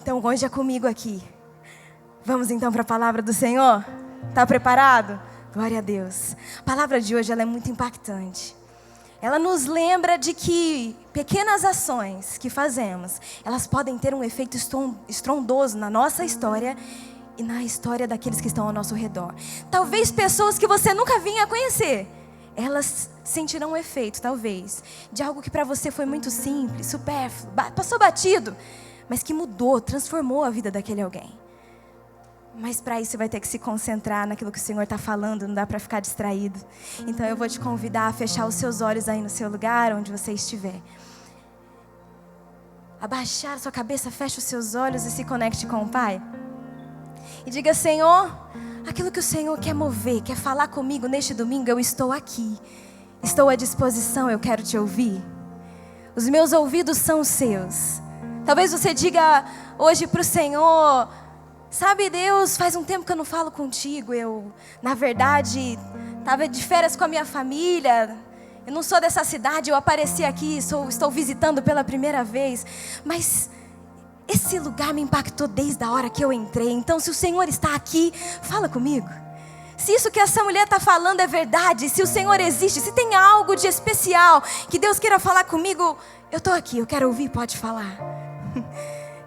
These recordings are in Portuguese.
Então hoje é comigo aqui. Vamos então para a palavra do Senhor? Está preparado? Glória a Deus. A palavra de hoje ela é muito impactante. Ela nos lembra de que pequenas ações que fazemos, elas podem ter um efeito estrondoso na nossa história e na história daqueles que estão ao nosso redor. Talvez pessoas que você nunca vinha conhecer, elas sentirão um efeito, talvez, de algo que para você foi muito simples, supérfluo, passou batido, mas que mudou, transformou a vida daquele alguém. Mas para isso você vai ter que se concentrar naquilo que o Senhor está falando, não dá para ficar distraído. Então eu vou te convidar a fechar os seus olhos aí no seu lugar, onde você estiver. Abaixar a sua cabeça, feche os seus olhos e se conecte com o Pai. E diga: Senhor, aquilo que o Senhor quer mover, quer falar comigo neste domingo, eu estou aqui. Estou à disposição, eu quero te ouvir. Os meus ouvidos são os seus. Talvez você diga hoje para o Senhor: sabe, Deus, faz um tempo que eu não falo contigo. Eu, na verdade, estava de férias com a minha família. Eu não sou dessa cidade, eu apareci aqui, estou visitando pela primeira vez. Mas esse lugar me impactou desde a hora que eu entrei. Então, se o Senhor está aqui, fala comigo. Se isso que essa mulher está falando é verdade, se o Senhor existe, se tem algo de especial que Deus queira falar comigo, eu estou aqui, eu quero ouvir, pode falar.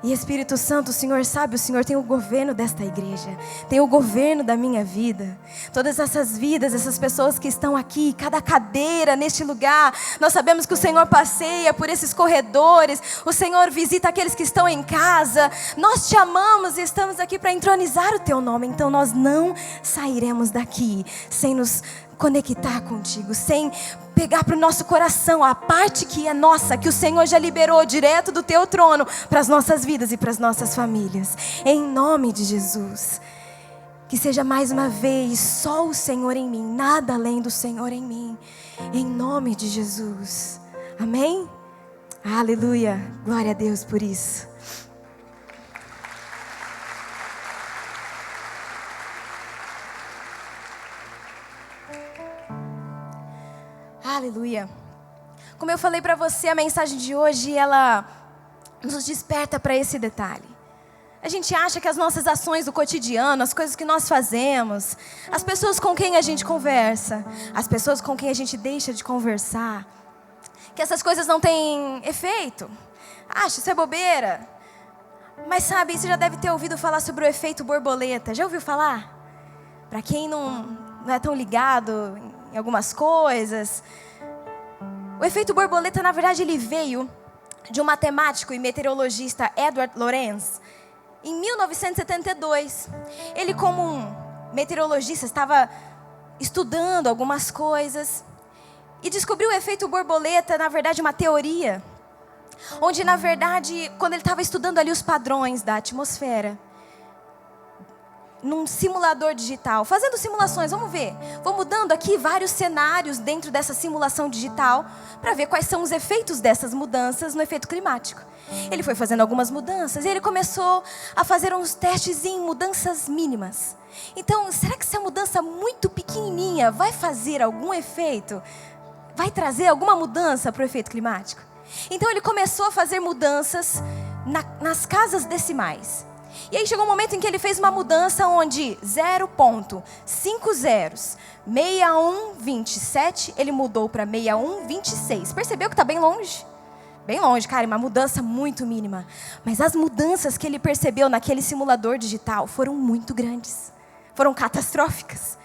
E Espírito Santo, o Senhor sabe, o Senhor tem o governo desta igreja, tem o governo da minha vida. Todas essas vidas, essas pessoas que estão aqui, cada cadeira neste lugar, nós sabemos que o Senhor passeia por esses corredores, o Senhor visita aqueles que estão em casa. Nós te amamos e estamos aqui para entronizar o teu nome, então nós não sairemos daqui sem nos conectar contigo, sem pegar para o nosso coração a parte que é nossa, que o Senhor já liberou direto do teu trono para as nossas vidas e para as nossas famílias, em nome de Jesus. Que seja mais uma vez só o Senhor em mim, nada além do Senhor em mim, em nome de Jesus, amém? Aleluia, glória a Deus por isso. Aleluia. Como eu falei para você, a mensagem de hoje, ela nos desperta para esse detalhe. A gente acha que as nossas ações do cotidiano, as coisas que nós fazemos, as pessoas com quem a gente conversa, as pessoas com quem a gente deixa de conversar, que essas coisas não têm efeito. Acha, isso é bobeira. Mas sabe, você já deve ter ouvido falar sobre o efeito borboleta. Já ouviu falar? Para quem não é tão ligado em algumas coisas, o efeito borboleta, na verdade, ele veio de um matemático e meteorologista, Edward Lorenz, em 1972. Ele, como um meteorologista, estava estudando algumas coisas e descobriu o efeito borboleta, na verdade, uma teoria, onde, na verdade, quando ele estava estudando ali os padrões da atmosfera, num simulador digital, fazendo simulações, vamos ver. Vou mudando aqui vários cenários dentro dessa simulação digital para ver quais são os efeitos dessas mudanças no efeito climático. Ele foi fazendo algumas mudanças e ele começou a fazer uns testes em mudanças mínimas. Então, será que essa mudança muito pequenininha vai fazer algum efeito? Vai trazer alguma mudança para o efeito climático? Então, ele começou a fazer mudanças nas casas decimais. E aí chegou um momento em que ele fez uma mudança onde 0.506127, ele mudou para 6126. Percebeu que está bem longe? Bem longe, cara, uma mudança muito mínima. Mas as mudanças que ele percebeu naquele simulador digital foram muito grandes. Foram catastróficas.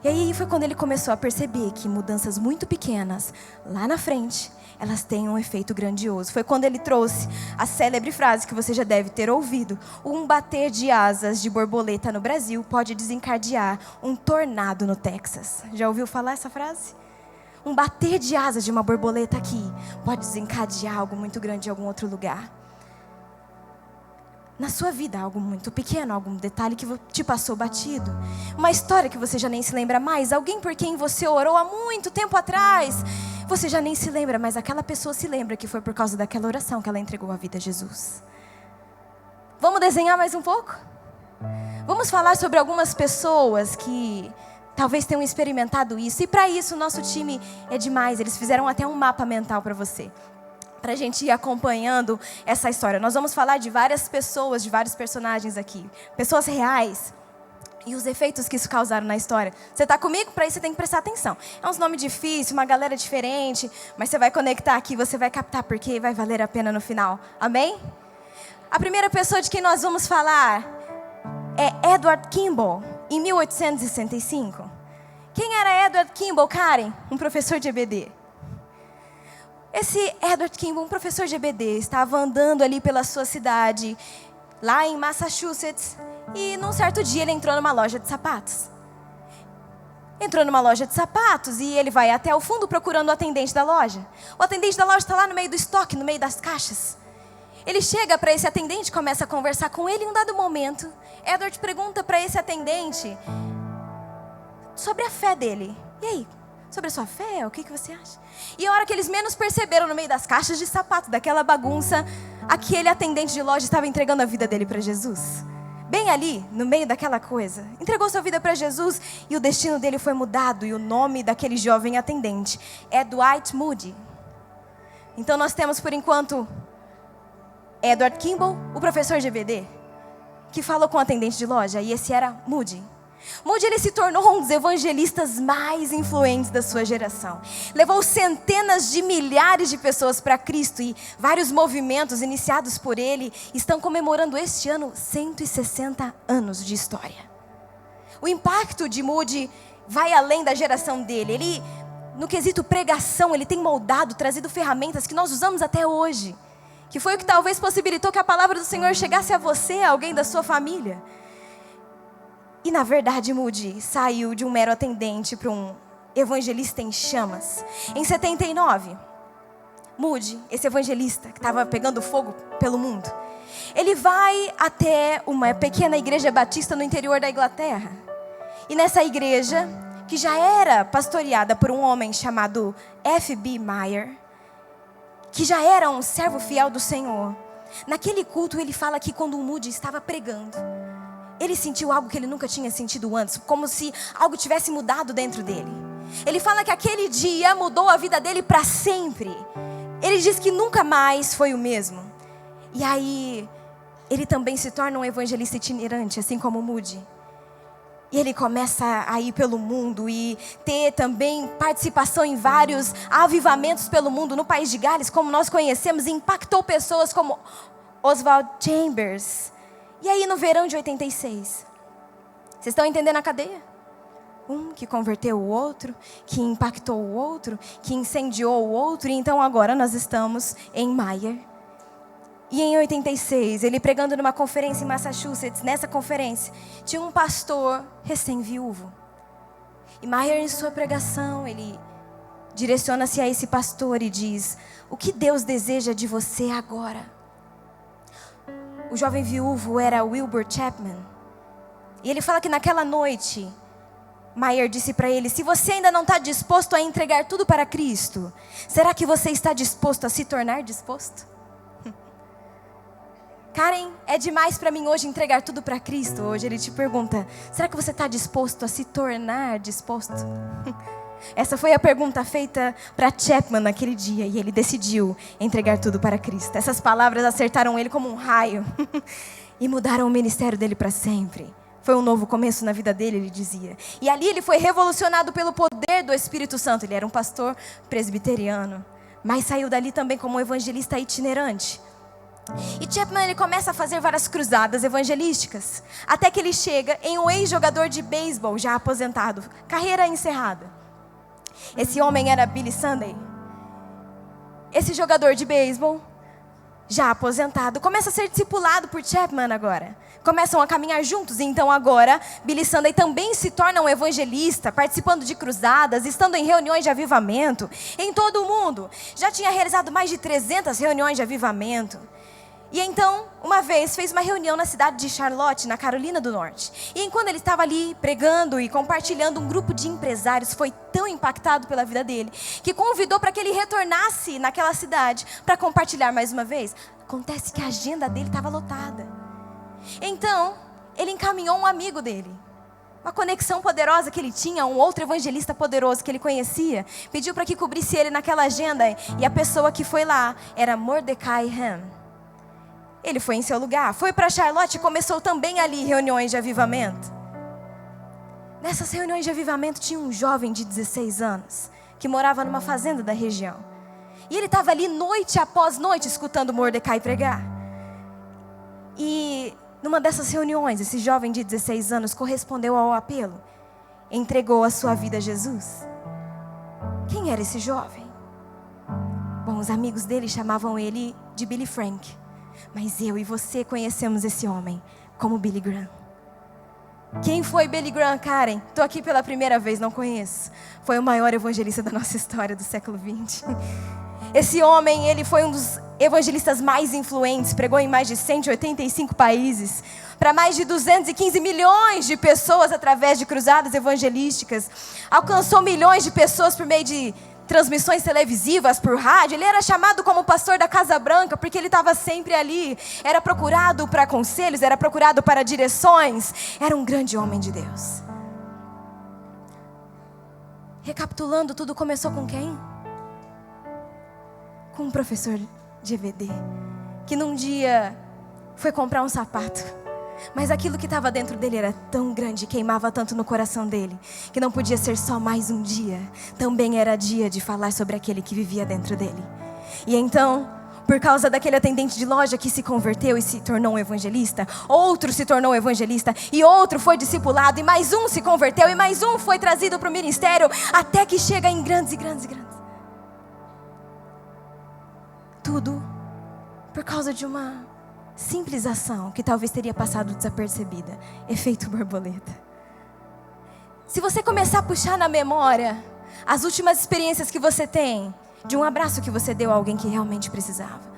E aí foi quando ele começou a perceber que mudanças muito pequenas, lá na frente, elas têm um efeito grandioso. Foi quando ele trouxe a célebre frase que você já deve ter ouvido: um bater de asas de borboleta no Brasil pode desencadear um tornado no Texas. Já ouviu falar essa frase? Um bater de asas de uma borboleta aqui pode desencadear algo muito grande em algum outro lugar. Na sua vida, algo muito pequeno, algum detalhe que te passou batido. Uma história que você já nem se lembra mais. Alguém por quem você orou há muito tempo atrás. Você já nem se lembra, mas aquela pessoa se lembra que foi por causa daquela oração que ela entregou a vida a Jesus. Vamos desenhar mais um pouco? Vamos falar sobre algumas pessoas que talvez tenham experimentado isso. E para isso, o nosso time é demais. Eles fizeram até um mapa mental para você. para a gente ir acompanhando essa história. Nós vamos falar de várias pessoas, de vários personagens aqui. Pessoas reais. E os efeitos que isso causaram na história. Você está comigo? Para isso você tem que prestar atenção. É uns nomes difíceis, uma galera diferente. Mas você vai conectar aqui, você vai captar porque vai valer a pena no final. Amém? A primeira pessoa de quem nós vamos falar é Edward Kimball, em 1865. Quem era Edward Kimball, Karen? Um professor de EBD. Esse Edward Kimball, um professor de EBD, estava andando ali pela sua cidade, lá em Massachusetts, e num certo dia ele entrou numa loja de sapatos. Entrou numa loja de sapatos e ele vai até o fundo procurando o atendente da loja. O atendente da loja está lá no meio do estoque, no meio das caixas. Ele chega para esse atendente, começa a conversar com ele. Em um dado momento, Edward pergunta para esse atendente sobre a fé dele. E aí, sobre a sua fé, o que você acha? E a hora que eles menos perceberam, no meio das caixas de sapato, daquela bagunça, aquele atendente de loja estava entregando a vida dele para Jesus. Bem ali, no meio daquela coisa, entregou sua vida para Jesus e o destino dele foi mudado. E o nome daquele jovem atendente é Dwight Moody. Então nós temos por enquanto Edward Kimball, o professor de EBD, que falou com o atendente de loja, e esse era Moody. Moody, ele se tornou um dos evangelistas mais influentes da sua geração. Levou centenas de milhares de pessoas para Cristo e vários movimentos iniciados por ele estão comemorando este ano 160 anos de história. O impacto de Moody vai além da geração dele. Ele, no quesito pregação, ele tem moldado, trazido ferramentas que nós usamos até hoje. Que foi o que talvez possibilitou que a palavra do Senhor chegasse a você, a alguém da sua família. E na verdade Moody saiu de um mero atendente para um evangelista em chamas. Em 79, Moody, esse evangelista que estava pegando fogo pelo mundo, ele vai até uma pequena igreja batista no interior da Inglaterra. E nessa igreja, que já era pastoreada por um homem chamado F.B. Meyer, que já era um servo fiel do Senhor, naquele culto ele fala que quando o Moody estava pregando, ele sentiu algo que ele nunca tinha sentido antes, como se algo tivesse mudado dentro dele. Ele fala que aquele dia mudou a vida dele para sempre. Ele diz que nunca mais foi o mesmo. E aí, ele também se torna um evangelista itinerante, assim como Moody. E ele começa a ir pelo mundo e ter também participação em vários avivamentos pelo mundo. No país de Gales, como nós conhecemos, e impactou pessoas como Oswald Chambers. E aí no verão de 86, vocês estão entendendo a cadeia? Um que converteu o outro, que impactou o outro, que incendiou o outro. E então agora nós estamos em Meyer. E em 86, ele pregando numa conferência em Massachusetts. Nessa conferência, tinha um pastor recém-viúvo. E Meyer, em sua pregação, ele direciona-se a esse pastor e diz: o que Deus deseja de você agora? O jovem viúvo era Wilbur Chapman. E ele fala que naquela noite, Meyer disse para ele: se você ainda não está disposto a entregar tudo para Cristo, será que você está disposto a se tornar disposto? Karen, é demais para mim hoje entregar tudo para Cristo. Hoje ele te pergunta: será que você está disposto a se tornar disposto? Essa foi a pergunta feita para Chapman naquele dia. E ele decidiu entregar tudo para Cristo. Essas palavras acertaram ele como um raio e mudaram o ministério dele para sempre. Foi um novo começo na vida dele, ele dizia. E ali ele foi revolucionado pelo poder do Espírito Santo. Ele era um pastor presbiteriano, mas saiu dali também como um evangelista itinerante. E Chapman, ele começa a fazer várias cruzadas evangelísticas, até que ele chega em um ex-jogador de beisebol já aposentado, carreira encerrada. Esse homem era Billy Sunday. Esse jogador de beisebol, já aposentado, começa a ser discipulado por Chapman agora. Começam a caminhar juntos. E então agora, Billy Sunday também se torna um evangelista, participando de cruzadas, estando em reuniões de avivamento em todo o mundo. Já tinha realizado mais de 300 reuniões de avivamento. E então, uma vez, fez uma reunião na cidade de Charlotte, na Carolina do Norte. E enquanto ele estava ali pregando e compartilhando, um grupo de empresários foi tão impactado pela vida dele, que convidou para que ele retornasse naquela cidade para compartilhar mais uma vez. Acontece que a agenda dele estava lotada. Então, ele encaminhou um amigo dele, uma conexão poderosa que ele tinha, um outro evangelista poderoso que ele conhecia, pediu para que cobrisse ele naquela agenda, e a pessoa que foi lá era Mordecai Ham. Ele foi em seu lugar, foi para Charlotte e começou também ali reuniões de avivamento. Nessas reuniões de avivamento tinha um jovem de 16 anos, que morava numa fazenda da região. E ele estava ali noite após noite escutando Mordecai pregar. E numa dessas reuniões, esse jovem de 16 anos correspondeu ao apelo, entregou a sua vida a Jesus. Quem era esse jovem? Bom, os amigos dele chamavam ele de Billy Frank, mas eu e você conhecemos esse homem como Billy Graham. Quem foi Billy Graham, Karen? Estou aqui pela primeira vez, não conheço. Foi o maior evangelista da nossa história do século XX. Esse homem, ele foi um dos evangelistas mais influentes, pregou em mais de 185 países, para mais de 215 milhões de pessoas através de cruzadas evangelísticas, alcançou milhões de pessoas por meio de transmissões televisivas, por rádio. Ele era chamado como pastor da Casa Branca, porque ele estava sempre ali, era procurado para conselhos, era procurado para direções, era um grande homem de Deus. Recapitulando, tudo começou com quem? Com um professor de EBD, que num dia foi comprar um sapato, mas aquilo que estava dentro dele era tão grande, queimava tanto no coração dele, que não podia ser só mais um dia, também era dia de falar sobre aquele que vivia dentro dele. E então, por causa daquele atendente de loja que se converteu e se tornou um evangelista, outro se tornou evangelista, e outro foi discipulado, e mais um se converteu, e mais um foi trazido para o ministério, até que chega em grandes e grandes e grandes. Tudo por causa de uma simples ação que talvez teria passado desapercebida. Efeito borboleta. Se você começar a puxar na memória as últimas experiências que você tem, de um abraço que você deu a alguém que realmente precisava,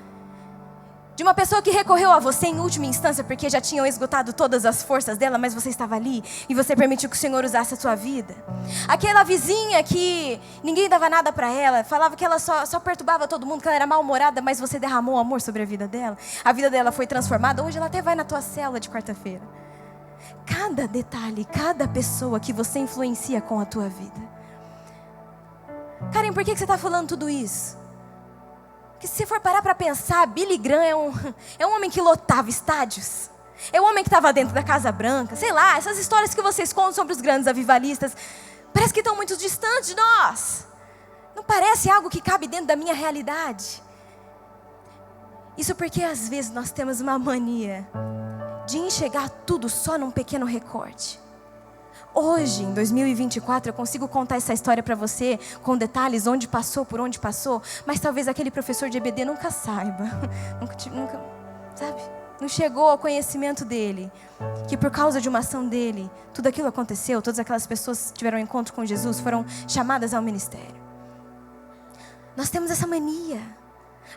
de uma pessoa que recorreu a você em última instância porque já tinham esgotado todas as forças dela, mas você estava ali e você permitiu que o Senhor usasse a sua vida. Aquela vizinha que ninguém dava nada para ela, falava que ela só perturbava todo mundo, que ela era mal-humorada, mas você derramou amor sobre a vida dela foi transformada, hoje ela até vai na tua célula de quarta-feira. Cada detalhe, cada pessoa que você influencia com a tua vida. Karen, por que você está falando tudo isso? Que se for parar para pensar, Billy Graham é um homem que lotava estádios. É um homem que estava dentro da Casa Branca. Sei lá, essas histórias que vocês contam sobre os grandes avivalistas, parece que estão muito distantes de nós. Não parece algo que cabe dentro da minha realidade. Isso porque às vezes nós temos uma mania de enxergar tudo só num pequeno recorte. Hoje, em 2024, eu consigo contar essa história para você com detalhes, onde passou, por onde passou, mas talvez aquele professor de EBD nunca saiba, nunca, sabe? Não chegou ao conhecimento dele, que por causa de uma ação dele, tudo aquilo aconteceu, todas aquelas pessoas que tiveram um encontro com Jesus foram chamadas ao ministério. Nós temos essa mania,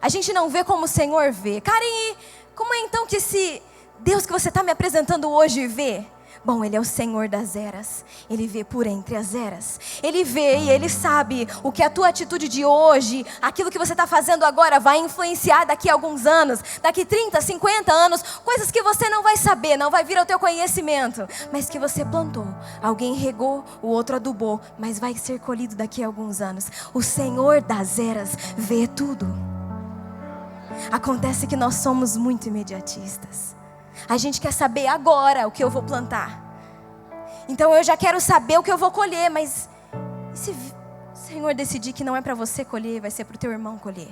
a gente não vê como o Senhor vê. Karen, como é então que esse Deus que você está me apresentando hoje vê? Bom, Ele é o Senhor das eras. Ele vê por entre as eras. Ele vê e Ele sabe o que a tua atitude de hoje, aquilo que você está fazendo agora, vai influenciar daqui a alguns anos, daqui 30, 50 anos, coisas que você não vai saber, não vai vir ao teu conhecimento, mas que você plantou. Alguém regou, o outro adubou, mas vai ser colhido daqui a alguns anos. O Senhor das eras vê tudo. Acontece que nós somos muito imediatistas. A gente quer saber agora o que eu vou plantar. Então eu já quero saber o que eu vou colher. Mas e se o Senhor decidir que não é para você colher, vai ser para o teu irmão colher?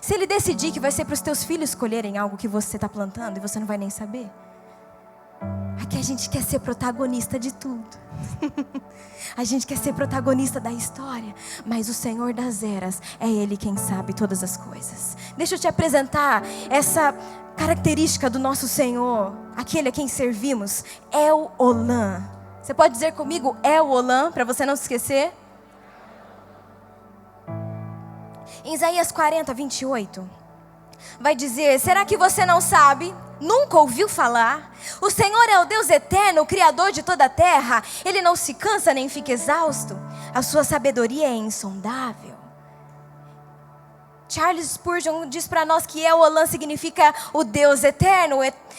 Se Ele decidir que vai ser para os teus filhos colherem algo que você está plantando e você não vai nem saber? Aqui a gente quer ser protagonista de tudo. A gente quer ser protagonista da história. Mas o Senhor das eras é Ele quem sabe todas as coisas. Deixa eu te apresentar essa característica do nosso Senhor, aquele a quem servimos, El Olam. Você pode dizer comigo El Olam, para você não se esquecer? Em Isaías 40, 28, vai dizer: será que você não sabe? Nunca ouviu falar? O Senhor é o Deus eterno, o Criador de toda a terra. Ele não se cansa nem fica exausto. A sua sabedoria é insondável. Charles Spurgeon diz para nós que El-Olam significa o Deus eterno,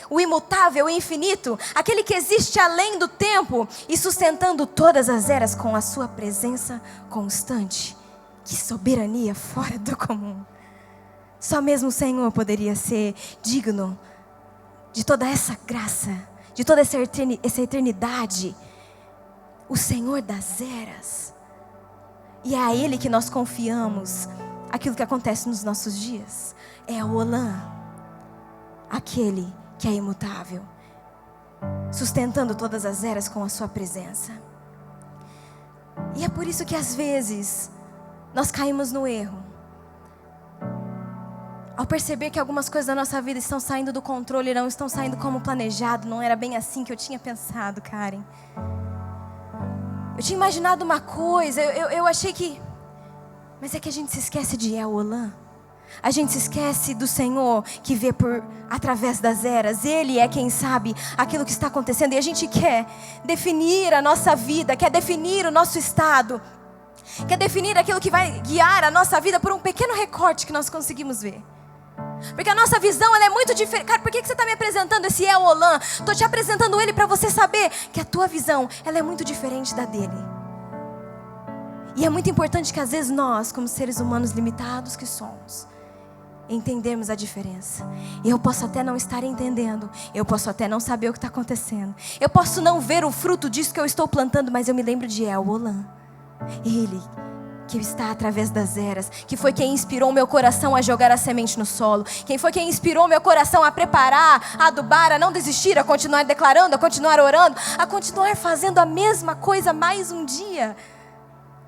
o imutável, o infinito, aquele que existe além do tempo e sustentando todas as eras com a sua presença constante. Que soberania fora do comum. Só mesmo o Senhor poderia ser digno de toda essa graça, de toda essa eternidade. O Senhor das eras. E é a Ele que nós confiamos aquilo que acontece nos nossos dias. É El-Olam, aquele que é imutável, sustentando todas as eras com a sua presença. E é por isso que às vezes nós caímos no erro, ao perceber que algumas coisas da nossa vida estão saindo do controle, não estão saindo como planejado. Não era bem assim que eu tinha pensado, Karen. Eu tinha imaginado uma coisa, eu achei que... Mas é que a gente se esquece de El-Olam. A gente se esquece do Senhor que vê através das eras. Ele é quem sabe aquilo que está acontecendo. E a gente quer definir a nossa vida, quer definir o nosso estado, quer definir aquilo que vai guiar a nossa vida por um pequeno recorte que nós conseguimos ver. Porque a nossa visão ela é muito diferente. Cara, por que você está me apresentando esse El-Olam? Estou te apresentando ele para você saber que a tua visão ela é muito diferente da dele. E é muito importante que às vezes nós, como seres humanos limitados que somos, entendemos a diferença. E eu posso até não estar entendendo, eu posso até não saber o que está acontecendo, eu posso não ver o fruto disso que eu estou plantando, mas eu me lembro de El-Olam. Ele que está através das eras, que foi quem inspirou meu coração a jogar a semente no solo, quem foi quem inspirou meu coração a preparar, a adubar, a não desistir, a continuar declarando, a continuar orando, a continuar fazendo a mesma coisa mais um dia.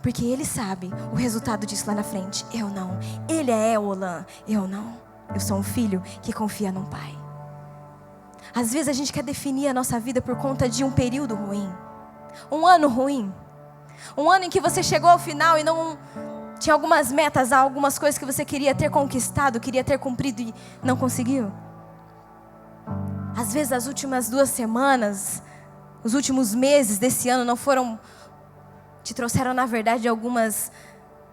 Porque Ele sabe o resultado disso lá na frente. Eu não. Ele é El-Olam. Eu não. Eu sou um filho que confia num pai. Às vezes a gente quer definir a nossa vida por conta de um período ruim. Um ano ruim. Um ano em que você chegou ao final e não... Tinha algumas metas, algumas coisas que você queria ter conquistado, queria ter cumprido e não conseguiu. Às vezes as últimas 2 semanas, os últimos meses desse ano não foram... Te trouxeram, na verdade, algumas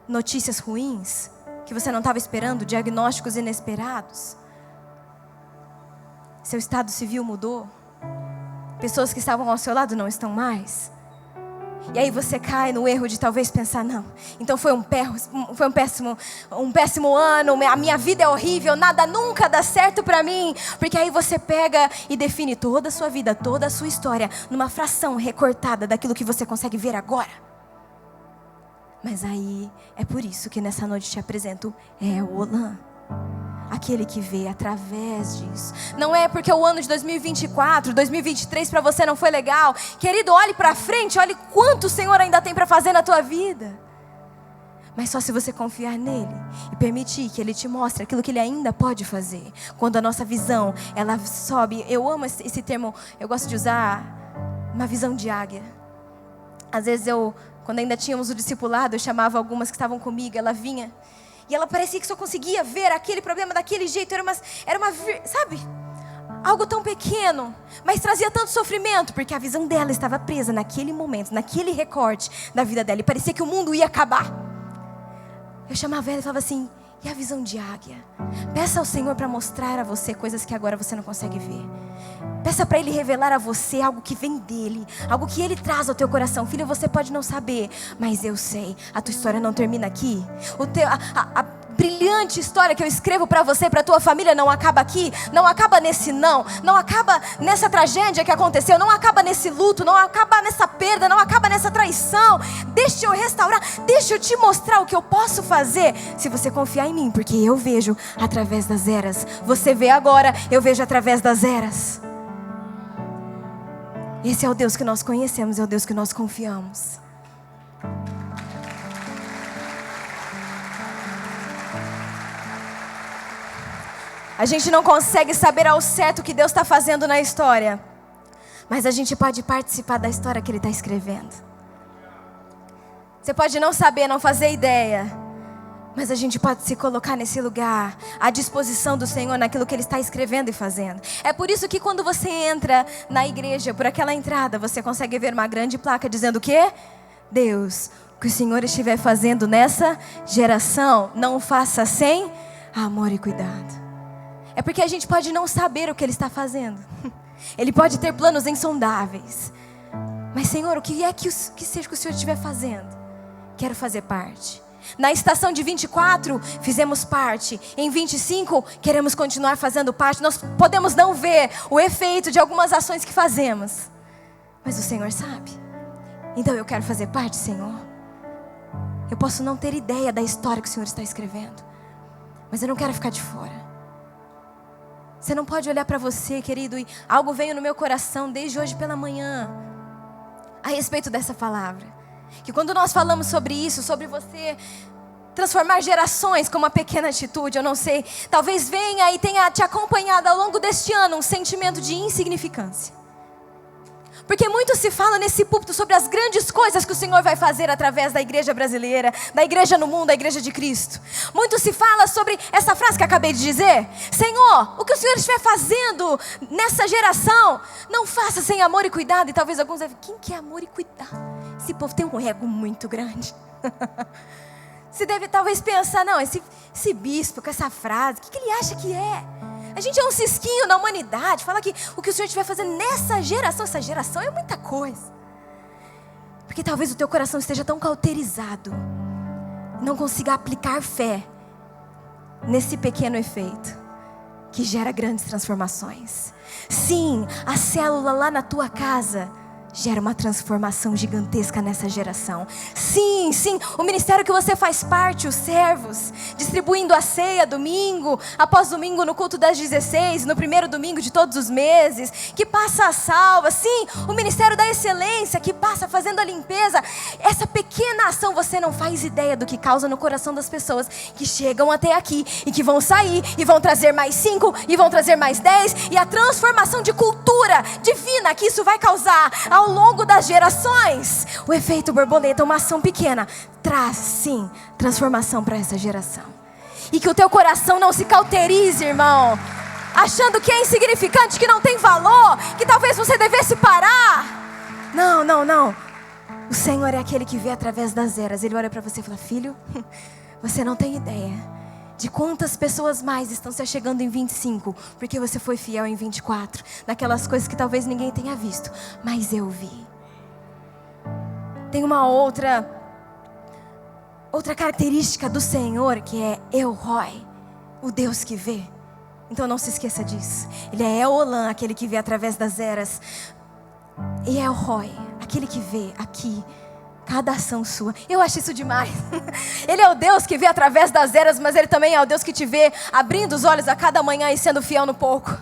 notícias ruins que você não estava esperando, diagnósticos inesperados. Seu estado civil mudou. Pessoas que estavam ao seu lado não estão mais. E aí você cai no erro de talvez pensar, não, então foi um péssimo ano, a minha vida é horrível, nada nunca dá certo para mim. Porque aí você pega e define toda a sua vida, toda a sua história numa fração recortada daquilo que você consegue ver agora. Mas aí, é por isso que nessa noite te apresento El-Olam. Aquele que vê através disso. Não é porque o ano de 2024, 2023 para você não foi legal. Querido, olhe para frente, olhe quanto o Senhor ainda tem para fazer na tua vida. Mas só se você confiar nele e permitir que ele te mostre aquilo que ele ainda pode fazer. Quando a nossa visão, ela sobe. Eu amo esse termo, eu gosto de usar uma visão de águia. Às vezes quando ainda tínhamos o discipulado, eu chamava algumas que estavam comigo, ela vinha e ela parecia que só conseguia ver aquele problema daquele jeito, sabe? Algo tão pequeno, mas trazia tanto sofrimento, porque a visão dela estava presa naquele momento, naquele recorte da vida dela, e parecia que o mundo ia acabar. Eu chamava ela e falava assim, e a visão de águia? Peça ao Senhor para mostrar a você coisas que agora você não consegue ver. Peça para Ele revelar a você algo que vem dEle, algo que Ele traz ao teu coração. Filho, você pode não saber, mas eu sei, a tua história não termina aqui. A brilhante história que eu escrevo para você, para a tua família, não acaba aqui. Não acaba nesse não acaba nessa tragédia que aconteceu, não acaba nesse luto, não acaba nessa perda, não acaba nessa traição. Deixa eu restaurar, deixa eu te mostrar o que eu posso fazer, se você confiar em mim, porque eu vejo através das eras. Você vê agora, eu vejo através das eras. Esse é o Deus que nós conhecemos, é o Deus que nós confiamos. A gente não consegue saber ao certo o que Deus está fazendo na história, mas a gente pode participar da história que Ele está escrevendo. Você pode não saber, não fazer ideia, mas a gente pode se colocar nesse lugar, à disposição do Senhor, naquilo que Ele está escrevendo e fazendo. É por isso que quando você entra na igreja, por aquela entrada, você consegue ver uma grande placa dizendo o quê? Deus, o que o Senhor estiver fazendo nessa geração, não faça sem amor e cuidado. É porque a gente pode não saber o que Ele está fazendo. Ele pode ter planos insondáveis. Mas, Senhor, o que é que seja que o Senhor estiver fazendo? Quero fazer parte. Na estação de 24, fizemos parte. Em 25, queremos continuar fazendo parte. Nós podemos não ver o efeito de algumas ações que fazemos, mas o Senhor sabe. Então eu quero fazer parte, Senhor. Eu posso não ter ideia da história que o Senhor está escrevendo, mas eu não quero ficar de fora. Você não pode olhar para você, querido, e algo veio no meu coração desde hoje pela manhã, a respeito dessa palavra. Que quando nós falamos sobre isso, sobre você transformar gerações com uma pequena atitude, eu não sei, talvez venha e tenha te acompanhado ao longo deste ano um sentimento de insignificância. Porque muito se fala nesse púlpito sobre as grandes coisas que o Senhor vai fazer através da igreja brasileira, da igreja no mundo, da igreja de Cristo. Muito se fala sobre essa frase que acabei de dizer: Senhor, o que o Senhor estiver fazendo nessa geração, não faça sem amor e cuidado. E talvez alguns devem, quem que é amor e cuidado? Esse povo tem um ego muito grande. Você deve talvez pensar, não, esse bispo com essa frase, o que ele acha que é? A gente é um cisquinho na humanidade. Fala que o que o Senhor estiver fazendo nessa geração, essa geração é muita coisa. Porque talvez o teu coração esteja tão cauterizado, não consiga aplicar fé nesse pequeno efeito que gera grandes transformações. Sim, a célula lá na tua casa gera uma transformação gigantesca nessa geração. Sim, sim, o ministério que você faz parte, os servos, distribuindo a ceia domingo, após domingo no culto das 16, no primeiro domingo de todos os meses, que passa a salva. Sim, o ministério da excelência, que passa fazendo a limpeza. Essa pequena ação, você não faz ideia do que causa no coração das pessoas que chegam até aqui e que vão sair e vão trazer mais 5 e vão trazer mais 10, e a transformação de cultura divina que isso vai causar ao longo das gerações. O efeito borboleta, uma ação pequena, traz sim transformação para essa geração. E que o teu coração não se cauterize, irmão, achando que é insignificante, que não tem valor, que talvez você devesse parar. Não, não, não. O Senhor é aquele que vê através das eras. Ele olha para você e fala: filho, você não tem ideia de quantas pessoas mais estão se achegando em 25, porque você foi fiel em 24, naquelas coisas que talvez ninguém tenha visto, mas eu vi. Tem uma outra característica do Senhor, que é El Roi, o Deus que vê. Então não se esqueça disso. Ele é Eolam, aquele que vê através das eras, e El Roi, aquele que vê aqui cada ação sua. Eu acho isso demais. Ele é o Deus que vê através das eras, mas Ele também é o Deus que te vê abrindo os olhos a cada manhã e sendo fiel no pouco.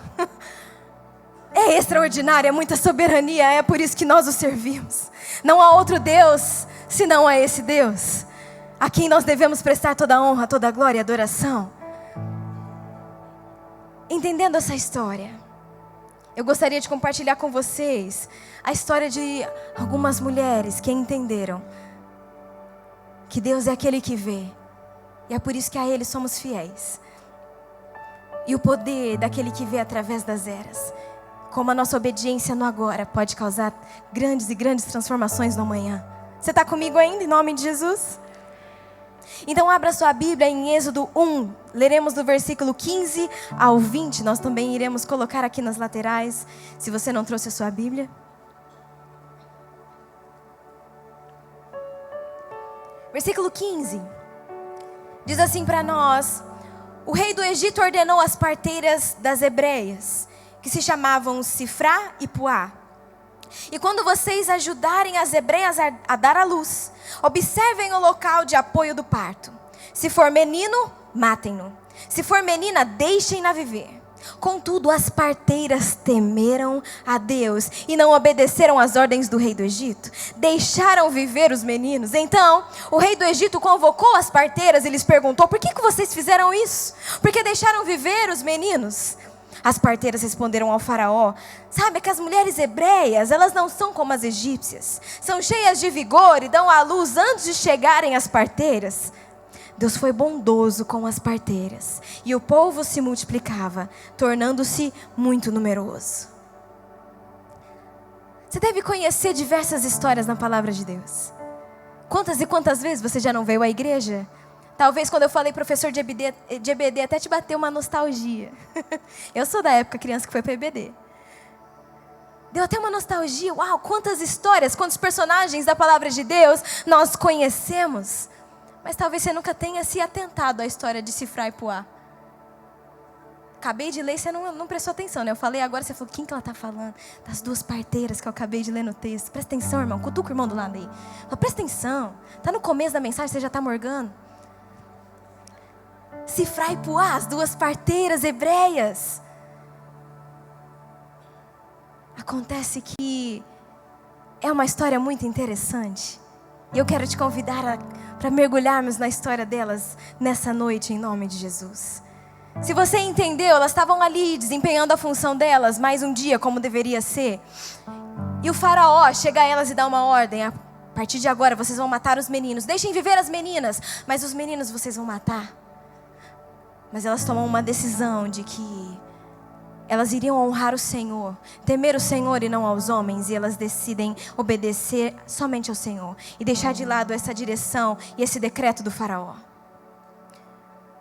É extraordinário, é muita soberania. É por isso que nós o servimos. Não há outro Deus senão a esse Deus, a quem nós devemos prestar toda a honra, toda a glória e adoração. Entendendo essa história, eu gostaria de compartilhar com vocês a história de algumas mulheres que entenderam que Deus é aquele que vê, e é por isso que a Ele somos fiéis. E o poder daquele que vê através das eras, como a nossa obediência no agora pode causar grandes e grandes transformações no amanhã. Você está comigo ainda, em nome de Jesus? Então abra sua Bíblia em Êxodo 1, leremos do versículo 15 ao 20, nós também iremos colocar aqui nas laterais, se você não trouxe a sua Bíblia. Versículo 15, diz assim para nós: o rei do Egito ordenou às parteiras das hebreias, que se chamavam Sifrá e Puá: e quando vocês ajudarem as hebreias a dar à luz, observem o local de apoio do parto. Se for menino, matem-no. Se for menina, deixem-na viver. Contudo, as parteiras temeram a Deus e não obedeceram às ordens do rei do Egito. Deixaram viver os meninos. Então, o rei do Egito convocou as parteiras e lhes perguntou: por que vocês fizeram isso? Por que deixaram viver os meninos? As parteiras responderam ao faraó: sabe que as mulheres hebreias, elas não são como as egípcias. São cheias de vigor e dão à luz antes de chegarem as parteiras. Deus foi bondoso com as parteiras, e o povo se multiplicava, tornando-se muito numeroso. Você deve conhecer diversas histórias na palavra de Deus. Quantas e quantas vezes você já não veio à igreja? Talvez quando eu falei professor de EBD até te bateu uma nostalgia. Eu sou da época criança que foi para EBD. Deu até uma nostalgia. Uau, quantas histórias, quantos personagens da palavra de Deus nós conhecemos. Mas talvez você nunca tenha se atentado à história de Sifra e Puá. Acabei de ler e você não prestou atenção, né? Eu falei agora, você falou, quem que ela está falando? Das duas parteiras que eu acabei de ler no texto. Presta atenção, irmão. Cutuca o irmão do lado aí. Fala, presta atenção. Está no começo da mensagem, você já está morgando. Sifra e Puá, as duas parteiras hebreias. Acontece que é uma história muito interessante. E eu quero te convidar para mergulharmos na história delas nessa noite, em nome de Jesus. Se você entendeu, elas estavam ali desempenhando a função delas mais um dia como deveria ser. E o faraó chega a elas e dá uma ordem: a partir de agora vocês vão matar os meninos. Deixem viver as meninas, mas os meninos vocês vão matar. Mas elas tomam uma decisão de que elas iriam honrar o Senhor, temer o Senhor e não aos homens. E elas decidem obedecer somente ao Senhor e deixar de lado essa direção e esse decreto do faraó.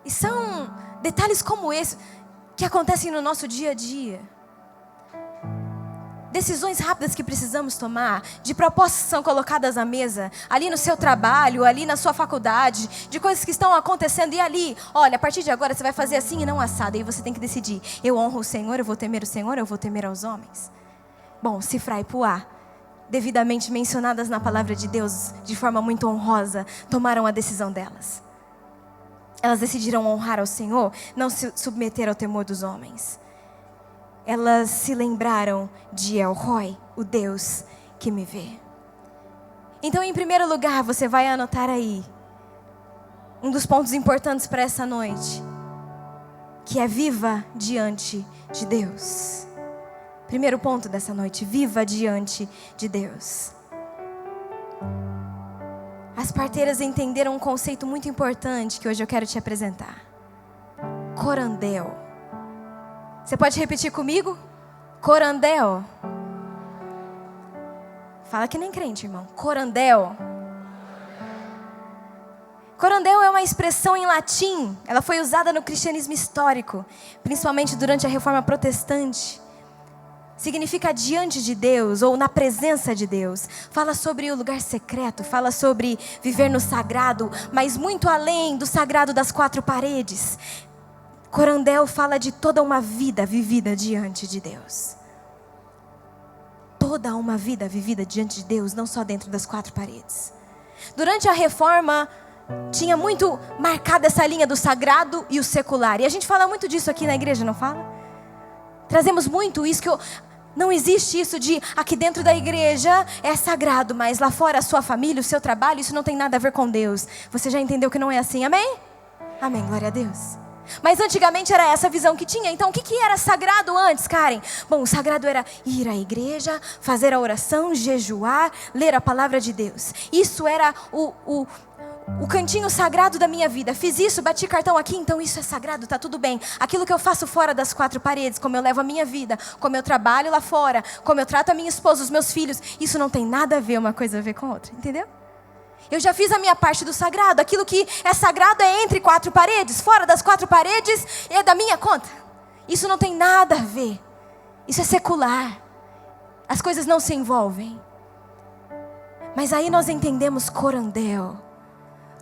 E são detalhes como esse que acontecem no nosso dia a dia. Decisões rápidas que precisamos tomar, de propostas que são colocadas à mesa, ali no seu trabalho, ali na sua faculdade, de coisas que estão acontecendo e ali, olha, a partir de agora você vai fazer assim e não assado. E você tem que decidir, eu honro o Senhor, eu vou temer o Senhor, eu vou temer aos homens. Bom, Sifra e Puá, devidamente mencionadas na palavra de Deus, de forma muito honrosa, tomaram a decisão delas. Elas decidiram honrar ao Senhor, não se submeter ao temor dos homens. Elas se lembraram de El Roi, o Deus que me vê. Então, em primeiro lugar, você vai anotar aí um dos pontos importantes para essa noite, que é viva diante de Deus. Primeiro ponto dessa noite, viva diante de Deus. As parteiras entenderam um conceito muito importante que hoje eu quero te apresentar. Corandel. Você pode repetir comigo? Corandel. Fala que nem crente, irmão. Corandel. Corandel é uma expressão em latim. Ela foi usada no cristianismo histórico, principalmente durante a Reforma Protestante. Significa diante de Deus ou na presença de Deus. Fala sobre o lugar secreto, fala sobre viver no sagrado, mas muito além do sagrado das quatro paredes. Corandel fala de toda uma vida vivida diante de Deus. Toda uma vida vivida diante de Deus, não só dentro das quatro paredes. Durante a Reforma, tinha muito marcada essa linha do sagrado e o secular. E a gente fala muito disso aqui na igreja, não fala? Trazemos muito isso, não existe isso de aqui dentro da igreja é sagrado, mas lá fora a sua família, o seu trabalho, isso não tem nada a ver com Deus. Você já entendeu que não é assim, amém? Amém, glória a Deus. Mas antigamente era essa visão que tinha. Então o que era sagrado antes, Karen? Bom, o sagrado era ir à igreja, fazer a oração, jejuar, ler a palavra de Deus. Isso era o cantinho sagrado da minha vida. Fiz isso, bati cartão aqui, então isso é sagrado, tá tudo bem. Aquilo que eu faço fora das quatro paredes, como eu levo a minha vida, como eu trabalho lá fora, como eu trato a minha esposa, os meus filhos, isso não tem nada a ver uma coisa a ver com a outra, entendeu? Eu já fiz a minha parte do sagrado. Aquilo que é sagrado é entre quatro paredes. Fora das quatro paredes é da minha conta. Isso não tem nada a ver. Isso é secular. As coisas não se envolvem. Mas aí nós entendemos corandel.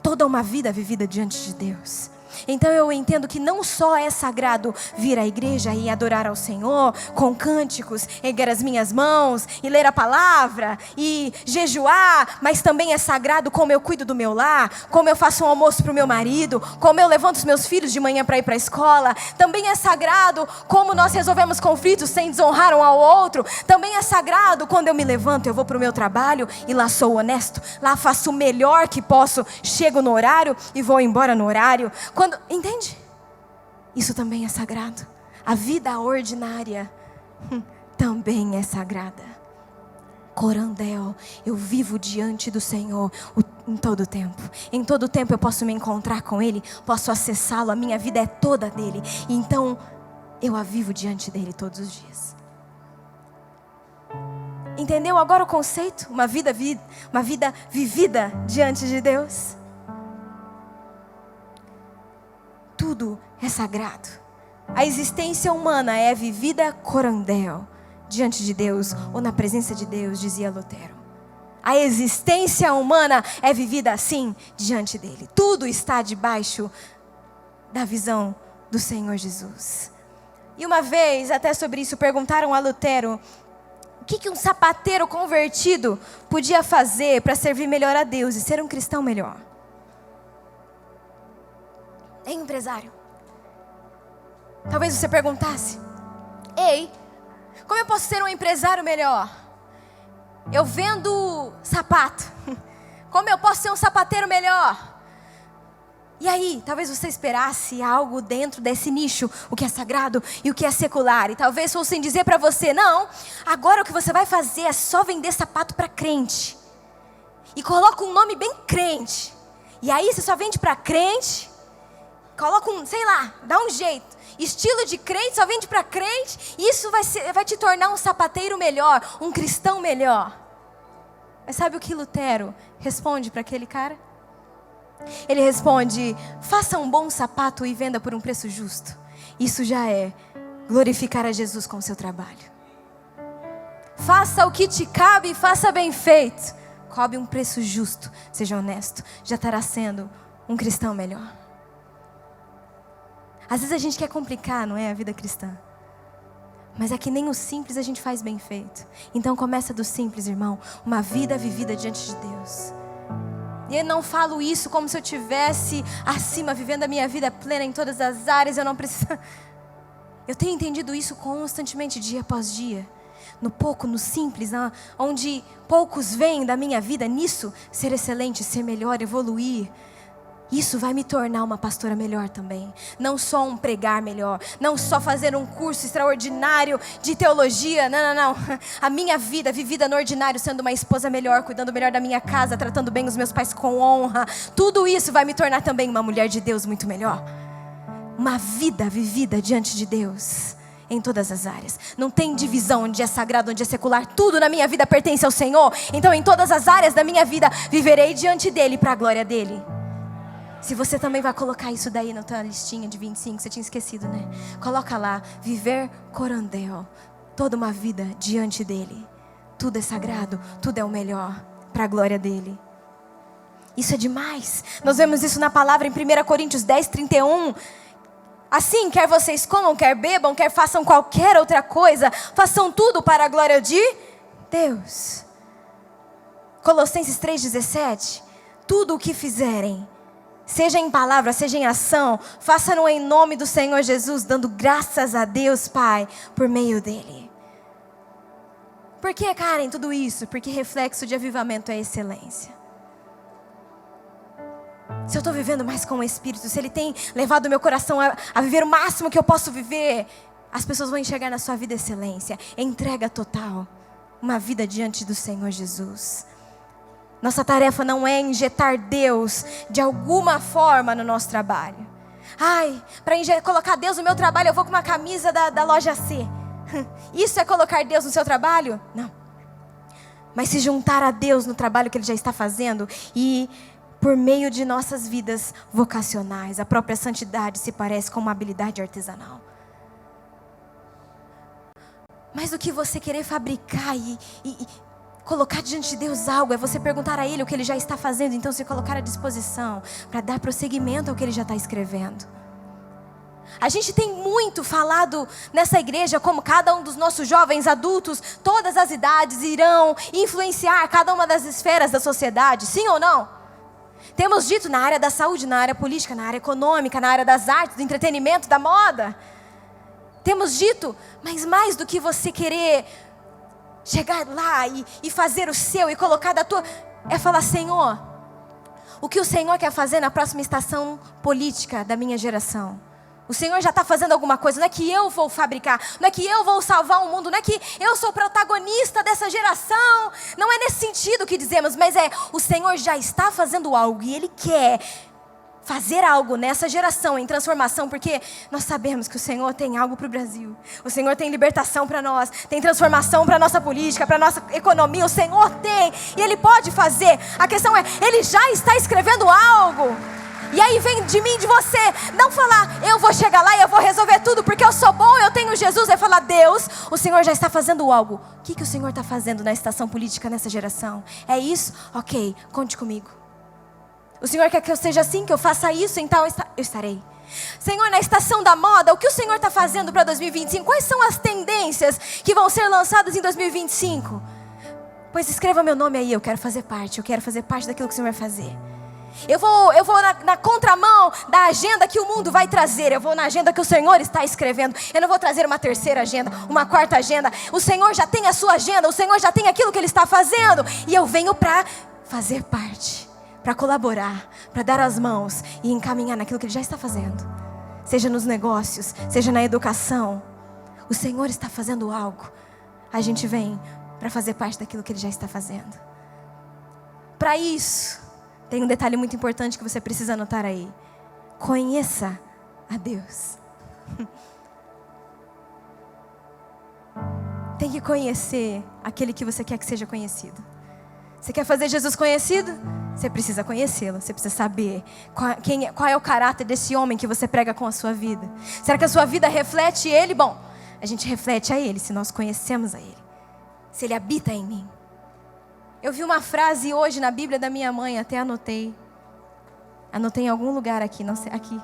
Toda uma vida vivida diante de Deus. Então eu entendo que não só é sagrado vir à igreja e adorar ao Senhor com cânticos, erguer as minhas mãos e ler a palavra e jejuar, mas também é sagrado como eu cuido do meu lar, como eu faço um almoço para o meu marido, como eu levanto os meus filhos de manhã para ir para a escola. Também é sagrado como nós resolvemos conflitos sem desonrar um ao outro. Também é sagrado quando eu me levanto, eu vou para o meu trabalho e lá sou honesto, lá faço o melhor que posso, chego no horário e vou embora no horário. Entende? Isso também é sagrado. A vida ordinária também é sagrada. Corandel, eu vivo diante do Senhor em todo tempo. Em todo tempo eu posso me encontrar com Ele, posso acessá-lo, a minha vida é toda dele. Então eu a vivo diante dele todos os dias. Entendeu agora o conceito? Uma vida vivida diante de Deus. tudo é sagrado. A existência humana é vivida corandel, diante de Deus ou na presença de Deus, dizia Lutero. A existência humana é vivida assim, diante dele. Tudo está debaixo da visão do Senhor Jesus. E uma vez, até sobre isso, perguntaram a Lutero o que um sapateiro convertido podia fazer para servir melhor a Deus e ser um cristão melhor. Ei, empresário, talvez você perguntasse: ei, como eu posso ser um empresário melhor? Eu vendo sapato. Como eu posso ser um sapateiro melhor? E aí, talvez você esperasse algo dentro desse nicho, o que é sagrado e o que é secular. E talvez fossem dizer para você: não, agora o que você vai fazer é só vender sapato para crente. E coloca um nome bem crente. E aí você só vende para crente. Coloca sei lá, dá um jeito. Estilo de crente, só vende para crente. Isso vai te tornar um sapateiro melhor, um cristão melhor. Mas sabe o que Lutero responde para aquele cara? Ele responde: faça um bom sapato e venda por um preço justo. Isso já é glorificar a Jesus com o seu trabalho. Faça o que te cabe e faça bem feito. Cobre um preço justo, seja honesto. Já estará sendo um cristão melhor. Às vezes a gente quer complicar, não é, a vida cristã. Mas é que nem o simples a gente faz bem feito. Então começa do simples, irmão. Uma vida vivida diante de Deus. E eu não falo isso como se eu estivesse acima, vivendo a minha vida plena em todas as áreas. Eu não preciso. Eu tenho entendido isso constantemente, dia após dia. No pouco, no simples, onde poucos veem da minha vida, nisso, ser excelente, ser melhor, evoluir. Isso vai me tornar uma pastora melhor também. Não só um pregar melhor. Não só fazer um curso extraordinário de teologia. Não. A minha vida vivida no ordinário, sendo uma esposa melhor, cuidando melhor da minha casa, tratando bem os meus pais com honra. Tudo isso vai me tornar também uma mulher de Deus muito melhor. Uma vida vivida diante de Deus. Em todas as áreas. Não tem divisão onde é sagrado, onde é secular. Tudo na minha vida pertence ao Senhor. Então em todas as áreas da minha vida, viverei diante dEle, para a glória dEle. Se você também vai colocar isso daí na tua listinha de 25, você tinha esquecido, né? Coloca lá, viver corandel. Toda uma vida diante dEle. Tudo é sagrado, tudo é o melhor, para a glória dEle. Isso é demais. Nós vemos isso na palavra em 1 Coríntios 10, 31. Assim, quer vocês comam, quer bebam, quer façam qualquer outra coisa, façam tudo para a glória de Deus. Colossenses 3,17. Tudo o que fizerem, seja em palavra, seja em ação, façam-no em nome do Senhor Jesus, dando graças a Deus Pai, por meio dEle. Por que, Karen, tudo isso? Porque reflexo de avivamento é excelência. Se eu estou vivendo mais com o Espírito, se Ele tem levado o meu coração a viver o máximo que eu posso viver, as pessoas vão enxergar na sua vida excelência, entrega total, uma vida diante do Senhor Jesus. Nossa tarefa não é injetar Deus de alguma forma no nosso trabalho. Para colocar Deus no meu trabalho, eu vou com uma camisa da loja C. Isso é colocar Deus no seu trabalho? Não. Mas se juntar a Deus no trabalho que Ele já está fazendo e por meio de nossas vidas vocacionais, a própria santidade se parece com uma habilidade artesanal. Mais do que você querer fabricar e colocar diante de Deus algo, é você perguntar a Ele o que Ele já está fazendo, então se colocar à disposição para dar prosseguimento ao que Ele já está escrevendo. A gente tem muito falado nessa igreja como cada um dos nossos jovens adultos, todas as idades, irão influenciar cada uma das esferas da sociedade, sim ou não? Temos dito na área da saúde, na área política, na área econômica, na área das artes, do entretenimento, da moda. Temos dito, mas mais do que você querer chegar lá e fazer o seu e colocar da tua, é falar: Senhor, o que o Senhor quer fazer na próxima estação política da minha geração? O Senhor já está fazendo alguma coisa. Não é que eu vou fabricar, não é que eu vou salvar o mundo, não é que eu sou protagonista dessa geração. Não é nesse sentido que dizemos, mas o Senhor já está fazendo algo e Ele quer fazer algo nessa geração em transformação, porque nós sabemos que o Senhor tem algo para o Brasil. O Senhor tem libertação para nós, tem transformação para a nossa política, para a nossa economia. O Senhor tem e Ele pode fazer. A questão é, Ele já está escrevendo algo. E aí vem de mim, de você, não falar, eu vou chegar lá e eu vou resolver tudo, porque eu sou bom, eu tenho Jesus. É falar, Deus, o Senhor já está fazendo algo. O que o Senhor está fazendo na estação política nessa geração? É isso? Ok, conte comigo. O Senhor quer que eu seja assim, que eu faça isso, então eu estarei. Senhor, na estação da moda, o que o Senhor está fazendo para 2025? Quais são as tendências que vão ser lançadas em 2025? Pois escreva meu nome aí, eu quero fazer parte daquilo que o Senhor vai fazer. Eu vou na contramão da agenda que o mundo vai trazer. Eu vou na agenda que o Senhor está escrevendo. Eu não vou trazer uma terceira agenda, uma quarta agenda. O Senhor já tem a sua agenda, o Senhor já tem aquilo que Ele está fazendo. E eu venho para fazer parte, para colaborar, para dar as mãos e encaminhar naquilo que Ele já está fazendo. Seja nos negócios, seja na educação. O Senhor está fazendo algo. A gente vem para fazer parte daquilo que Ele já está fazendo. Para isso, tem um detalhe muito importante que você precisa anotar aí. Conheça a Deus. Tem que conhecer aquele que você quer que seja conhecido. Você quer fazer Jesus conhecido? Você precisa conhecê-lo. Você precisa saber qual é o caráter desse homem que você prega com a sua vida. Será que a sua vida reflete Ele? Bom, a gente reflete a Ele se nós conhecemos a Ele. Se Ele habita em mim. Eu vi uma frase hoje na Bíblia da minha mãe, até anotei. Anotei em algum lugar aqui, não sei, aqui.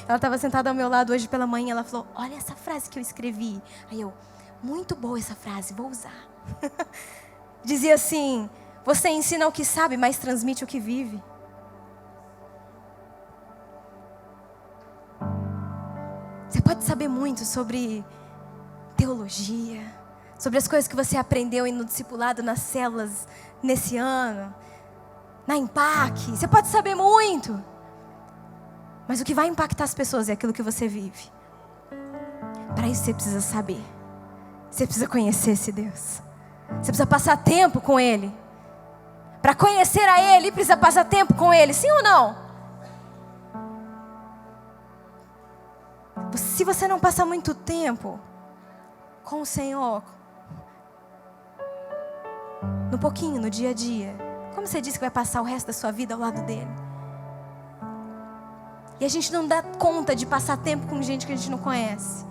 Ela estava sentada ao meu lado hoje pela manhã, ela falou, olha essa frase que eu escrevi. Aí eu, muito boa essa frase, vou usar. Dizia assim, você ensina o que sabe, mas transmite o que vive. Você pode saber muito sobre teologia, sobre as coisas que você aprendeu no discipulado, nas células, nesse ano, na Impact. Você pode saber muito. Mas o que vai impactar as pessoas é aquilo que você vive. Para isso você precisa saber. Você precisa conhecer esse Deus. Você precisa passar tempo com Ele. Para conhecer a Ele, precisa passar tempo com Ele. Sim ou não? Se você não passar muito tempo com o Senhor, no pouquinho, no dia a dia, como você disse que vai passar o resto da sua vida ao lado dele? E a gente não dá conta de passar tempo com gente que a gente não conhece.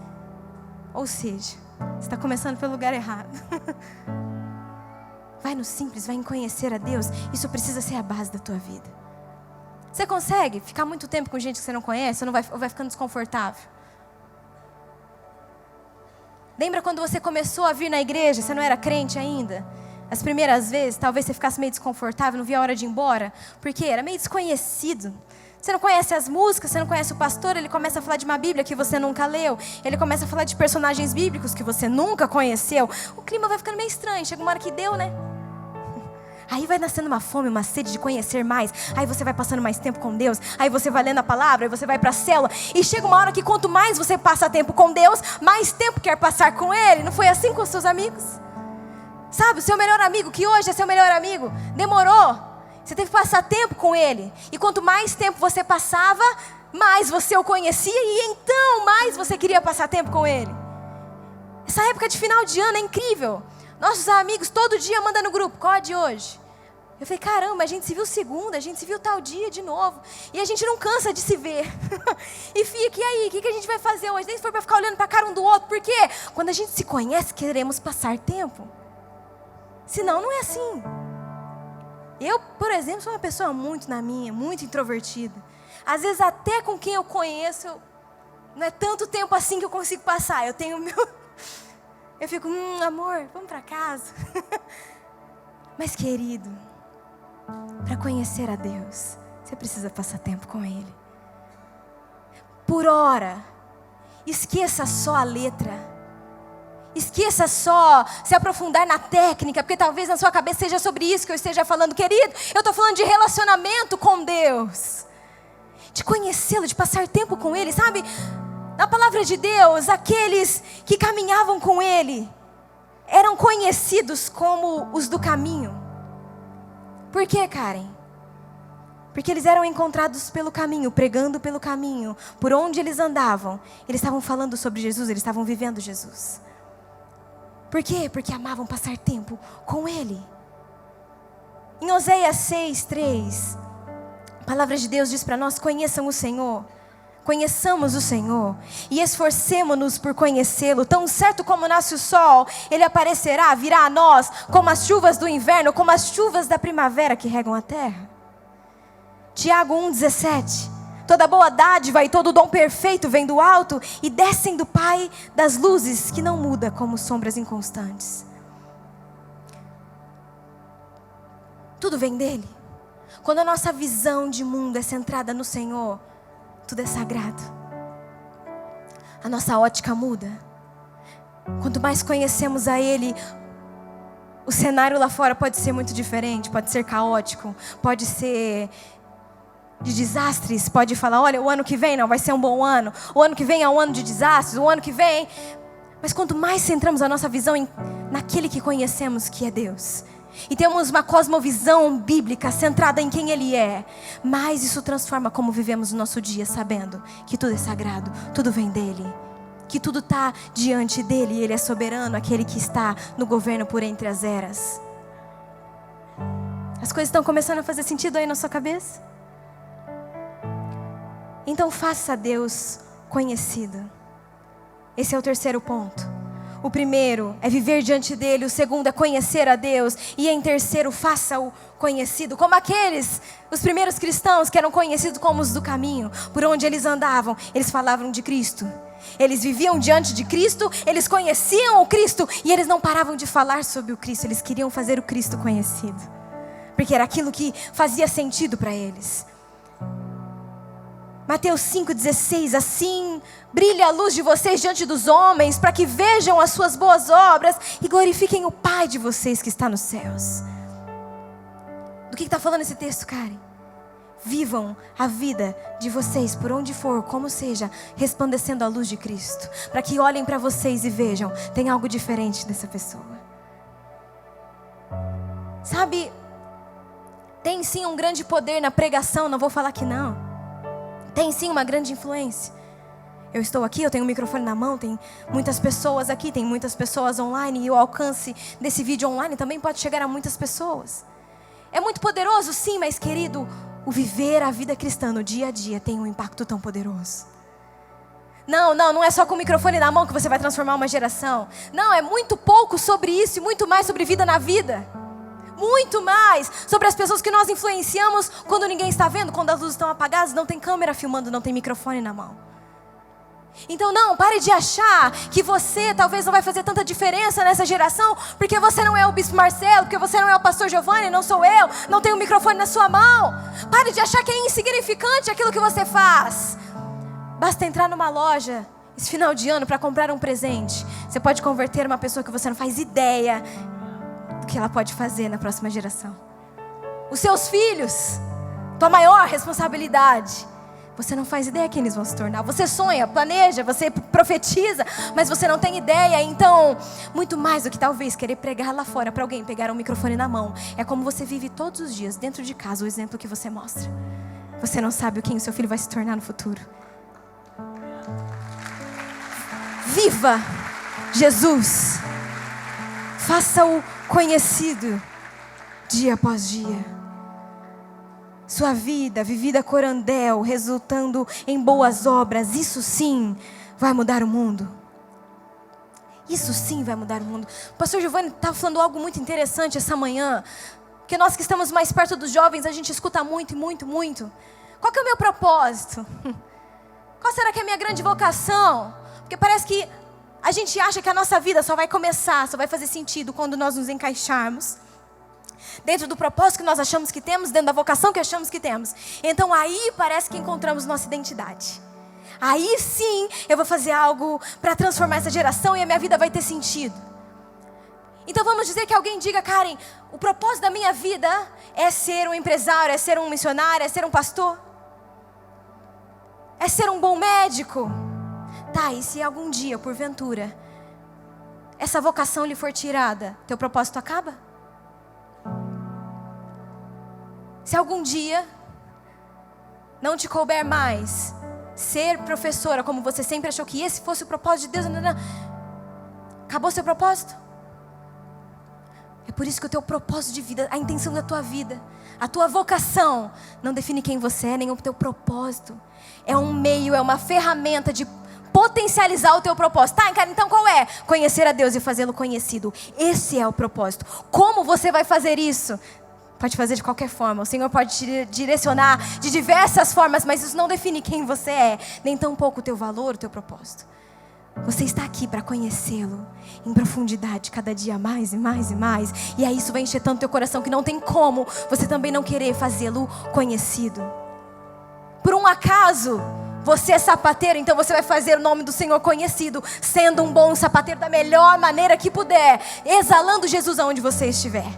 Ou seja, você está começando pelo lugar errado. Vai no simples, vai em conhecer a Deus. Isso precisa ser a base da tua vida. Você consegue ficar muito tempo com gente que você não conhece? Ou vai ficando desconfortável? Lembra quando você começou a vir na igreja? Você não era crente ainda? As primeiras vezes, talvez você ficasse meio desconfortável, não via a hora de ir embora, porque era meio desconhecido. Você não conhece as músicas, você não conhece o pastor, ele começa a falar de uma Bíblia que você nunca leu, ele começa a falar de personagens bíblicos que você nunca conheceu. O clima vai ficando meio estranho, chega uma hora que deu, né? Aí vai nascendo uma fome, uma sede de conhecer mais. Aí você vai passando mais tempo com Deus. Aí você vai lendo a palavra, aí você vai para a célula. E chega uma hora que quanto mais você passa tempo com Deus, mais tempo quer passar com Ele. Não foi assim com os seus amigos? Sabe, o seu melhor amigo, que hoje é seu melhor amigo, demorou. Você teve que passar tempo com ele. E quanto mais tempo você passava, mais você o conhecia. E então mais você queria passar tempo com ele. Essa época de final de ano é incrível. Nossos amigos todo dia mandam no grupo, qual é de hoje? Eu falei, caramba, a gente se viu segunda, a gente se viu tal dia de novo. E a gente não cansa de se ver. E fica, e aí, o que a gente vai fazer hoje? Nem se for para ficar olhando para a cara um do outro. Por quê? Quando a gente se conhece, queremos passar tempo. Senão não é assim. Eu, por exemplo, sou uma pessoa muito na minha, muito introvertida. Às vezes até com quem eu conheço, não é tanto tempo assim que eu consigo passar. Eu tenho meu... Eu fico, amor, vamos para casa. Mas querido, para conhecer a Deus, você precisa passar tempo com Ele. Por hora, esqueça só a letra. Esqueça só se aprofundar na técnica, porque talvez na sua cabeça seja sobre isso que eu esteja falando. Querido, eu estou falando de relacionamento com Deus. De conhecê-lo, de passar tempo com Ele, sabe? Na palavra de Deus, aqueles que caminhavam com Ele eram conhecidos como os do caminho. Por quê, Karen? Porque eles eram encontrados pelo caminho, pregando pelo caminho. Por onde eles andavam, eles estavam falando sobre Jesus, eles estavam vivendo Jesus. Por quê? Porque amavam passar tempo com Ele. Em Oséias 6:3, palavra de Deus diz para nós: conheçam o Senhor. Conheçamos o Senhor e esforcemo-nos por conhecê-lo. Tão certo como nasce o sol, Ele aparecerá, virá a nós como as chuvas do inverno, como as chuvas da primavera que regam a terra. Tiago 1,17. Toda boa dádiva e todo dom perfeito vem do alto e descem do Pai das luzes, que não muda como sombras inconstantes. Tudo vem dEle. Quando a nossa visão de mundo é centrada no Senhor, tudo é sagrado. A nossa ótica muda. Quanto mais conhecemos a Ele, o cenário lá fora pode ser muito diferente, pode ser caótico, pode ser de desastres, pode falar: olha, o ano que vem não vai ser um bom ano, o ano que vem é um ano de desastres, o ano que vem... Mas quanto mais centramos a nossa visão naquele que conhecemos, que é Deus, e temos uma cosmovisão bíblica centrada em quem Ele é, mais isso transforma como vivemos o nosso dia, sabendo que tudo é sagrado, tudo vem dEle, que tudo está diante dEle, Ele é soberano, aquele que está no governo por entre as eras. As coisas estão começando a fazer sentido aí na sua cabeça? Então faça Deus conhecido. Esse é o terceiro ponto. O primeiro é viver diante dEle, o segundo é conhecer a Deus, e em terceiro, faça-o conhecido, como os primeiros cristãos que eram conhecidos como os do caminho. Por onde eles andavam, eles falavam de Cristo, eles viviam diante de Cristo, eles conheciam o Cristo, e eles não paravam de falar sobre o Cristo, eles queriam fazer o Cristo conhecido, porque era aquilo que fazia sentido para eles. Mateus 5,16, assim brilha a luz de vocês diante dos homens, para que vejam as suas boas obras e glorifiquem o Pai de vocês que está nos céus. Do que está falando esse texto, Karen? Vivam a vida de vocês por onde for, como seja, resplandecendo a luz de Cristo, para que olhem para vocês e vejam, tem algo diferente dessa pessoa. Sabe, tem sim um grande poder na pregação, não vou falar que não. Tem sim uma grande influência. Eu estou aqui, eu tenho um microfone na mão, tem muitas pessoas aqui, tem muitas pessoas online, e o alcance desse vídeo online também pode chegar a muitas pessoas. É muito poderoso, sim, mas querido, o viver a vida cristã no dia a dia tem um impacto tão poderoso. Não é só com o microfone na mão que você vai transformar uma geração. Não, é muito pouco sobre isso e muito mais sobre vida na vida. Muito mais sobre as pessoas que nós influenciamos quando ninguém está vendo, quando as luzes estão apagadas, não tem câmera filmando, não tem microfone na mão. Então pare de achar que você talvez não vai fazer tanta diferença nessa geração, porque você não é o Bispo Marcelo, porque você não é o Pastor Giovanni, não sou eu, não tem um microfone na sua mão. Pare de achar que é insignificante aquilo que você faz. Basta entrar numa loja esse final de ano para comprar um presente. Você pode converter uma pessoa que você não faz ideia que ela pode fazer na próxima geração. Os seus filhos, tua maior responsabilidade, você não faz ideia quem eles vão se tornar. Você sonha, planeja, você profetiza, mas você não tem ideia. Então, muito mais do que talvez querer pregar lá fora para alguém pegar um microfone na mão, é como você vive todos os dias dentro de casa, o exemplo que você mostra. Você não sabe quem o seu filho vai se tornar no futuro. Viva Jesus, faça-o conhecido dia após dia. Sua vida vivida corandel, resultando em boas obras, isso sim vai mudar o mundo. Isso sim vai mudar o mundo. O pastor Giovanni estava falando algo muito interessante essa manhã, porque nós que estamos mais perto dos jovens, a gente escuta muito. Qual que é o meu propósito? Qual será que é a minha grande vocação? Porque parece que a gente acha que a nossa vida só vai começar, só vai fazer sentido quando nós nos encaixarmos dentro do propósito que nós achamos que temos, dentro da vocação que achamos que temos. Então aí parece que encontramos nossa identidade. Aí sim eu vou fazer algo para transformar essa geração e a minha vida vai ter sentido. Então vamos dizer que alguém diga: Karen, o propósito da minha vida é ser um empresário, é ser um missionário, é ser um pastor, é ser um bom médico. Tá, e se algum dia, porventura, essa vocação lhe for tirada, teu propósito acaba? Se algum dia não te couber mais ser professora, como você sempre achou que esse fosse o propósito de Deus, acabou seu propósito? É por isso que o teu propósito de vida, a intenção da tua vida, a tua vocação, não define quem você é, nem o teu propósito. É um meio, é uma ferramenta de potencializar o teu propósito. Tá, cara, então qual é? Conhecer a Deus e fazê-lo conhecido. Esse é o propósito. Como você vai fazer isso? Pode fazer de qualquer forma. O Senhor pode te direcionar de diversas formas, mas isso não define quem você é, nem tampouco o teu valor, o teu propósito. Você está aqui para conhecê-lo em profundidade, cada dia mais e mais e mais. E aí isso vai encher tanto teu coração que não tem como você também não querer fazê-lo conhecido. Por um acaso, você é sapateiro, então você vai fazer o nome do Senhor conhecido, sendo um bom sapateiro da melhor maneira que puder, exalando Jesus aonde você estiver.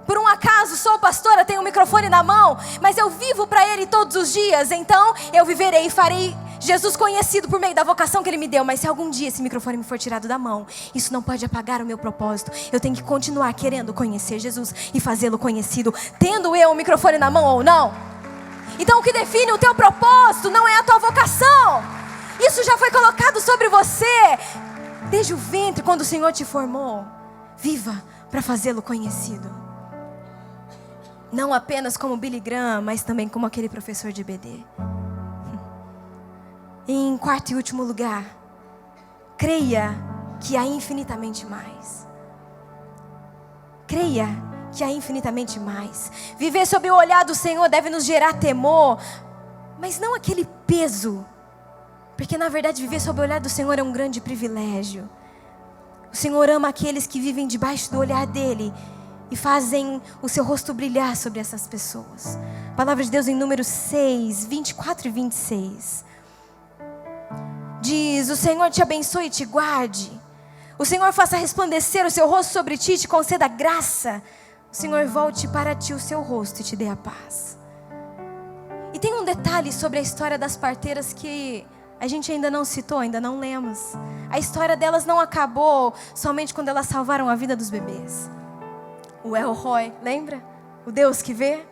Por um acaso, sou pastora, tenho um microfone na mão, mas eu vivo para Ele todos os dias, então eu viverei e farei Jesus conhecido por meio da vocação que Ele me deu. Mas se algum dia esse microfone me for tirado da mão, isso não pode apagar o meu propósito. Eu tenho que continuar querendo conhecer Jesus e fazê-lo conhecido, tendo eu o microfone na mão ou não. Então o que define o teu propósito não é a tua vocação. Isso já foi colocado sobre você desde o ventre, quando o Senhor te formou. Viva para fazê-lo conhecido. Não apenas como Billy Graham, mas também como aquele professor de EBD. Em quarto e último lugar, creia que há infinitamente mais. Creia que há infinitamente mais. Viver sob o olhar do Senhor deve nos gerar temor, mas não aquele peso. Porque na verdade viver sob o olhar do Senhor é um grande privilégio. O Senhor ama aqueles que vivem debaixo do olhar dEle e fazem o seu rosto brilhar sobre essas pessoas. A palavra de Deus em Números 6, 24 e 26. Diz: o Senhor te abençoe e te guarde. O Senhor faça resplandecer o seu rosto sobre ti e te conceda graça. O Senhor volte para ti o seu rosto e te dê a paz. E tem um detalhe sobre a história das parteiras que a gente ainda não citou, ainda não lemos. A história delas não acabou somente quando elas salvaram a vida dos bebês. O El Roi, lembra? O Deus que vê,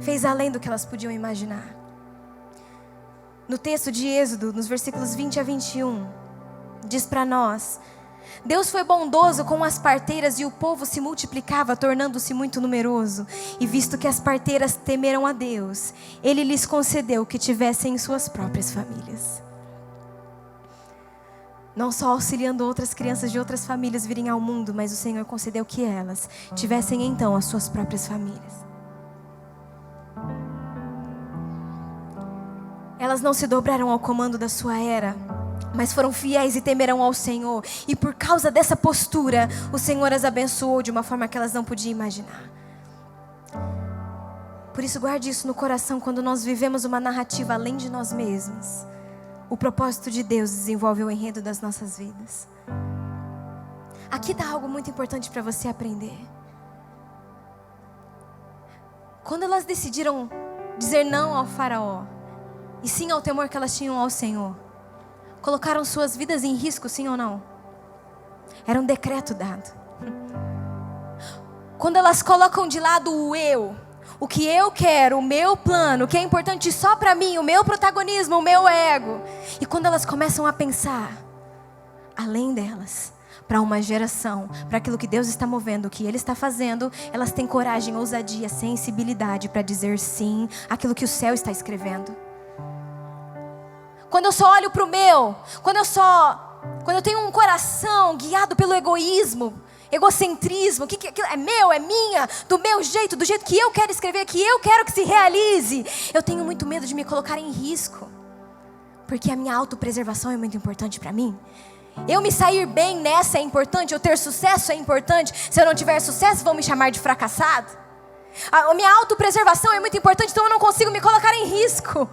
fez além do que elas podiam imaginar. No texto de Êxodo, nos versículos 20 a 21, diz para nós: Deus foi bondoso com as parteiras e o povo se multiplicava, tornando-se muito numeroso. E visto que as parteiras temeram a Deus, Ele lhes concedeu que tivessem suas próprias famílias. Não só auxiliando outras crianças de outras famílias virem ao mundo, mas o Senhor concedeu que elas tivessem então as suas próprias famílias. Elas não se dobraram ao comando da sua era, mas foram fiéis e temerão ao Senhor. E por causa dessa postura, o Senhor as abençoou de uma forma que elas não podiam imaginar. Por isso guarde isso no coração quando nós vivemos uma narrativa além de nós mesmos. O propósito de Deus desenvolve o enredo das nossas vidas. Aqui está algo muito importante para você aprender. Quando elas decidiram dizer não ao faraó e sim ao temor que elas tinham ao Senhor, colocaram suas vidas em risco, sim ou não? Era um decreto dado. Quando elas colocam de lado o eu, o que eu quero, o meu plano, o que é importante só para mim, o meu protagonismo, o meu ego. E quando elas começam a pensar além delas, para uma geração, para aquilo que Deus está movendo, o que Ele está fazendo, elas têm coragem, ousadia, sensibilidade para dizer sim àquilo que o céu está escrevendo. Quando eu só olho para o meu, quando eu tenho um coração guiado pelo egoísmo, egocentrismo, que é meu, é minha, do meu jeito, do jeito que eu quero escrever, que eu quero que se realize, eu tenho muito medo de me colocar em risco, porque a minha autopreservação é muito importante para mim. Eu me sair bem nessa é importante, eu ter sucesso é importante. Se eu não tiver sucesso, vão me chamar de fracassado. A minha autopreservação é muito importante, então eu não consigo me colocar em risco.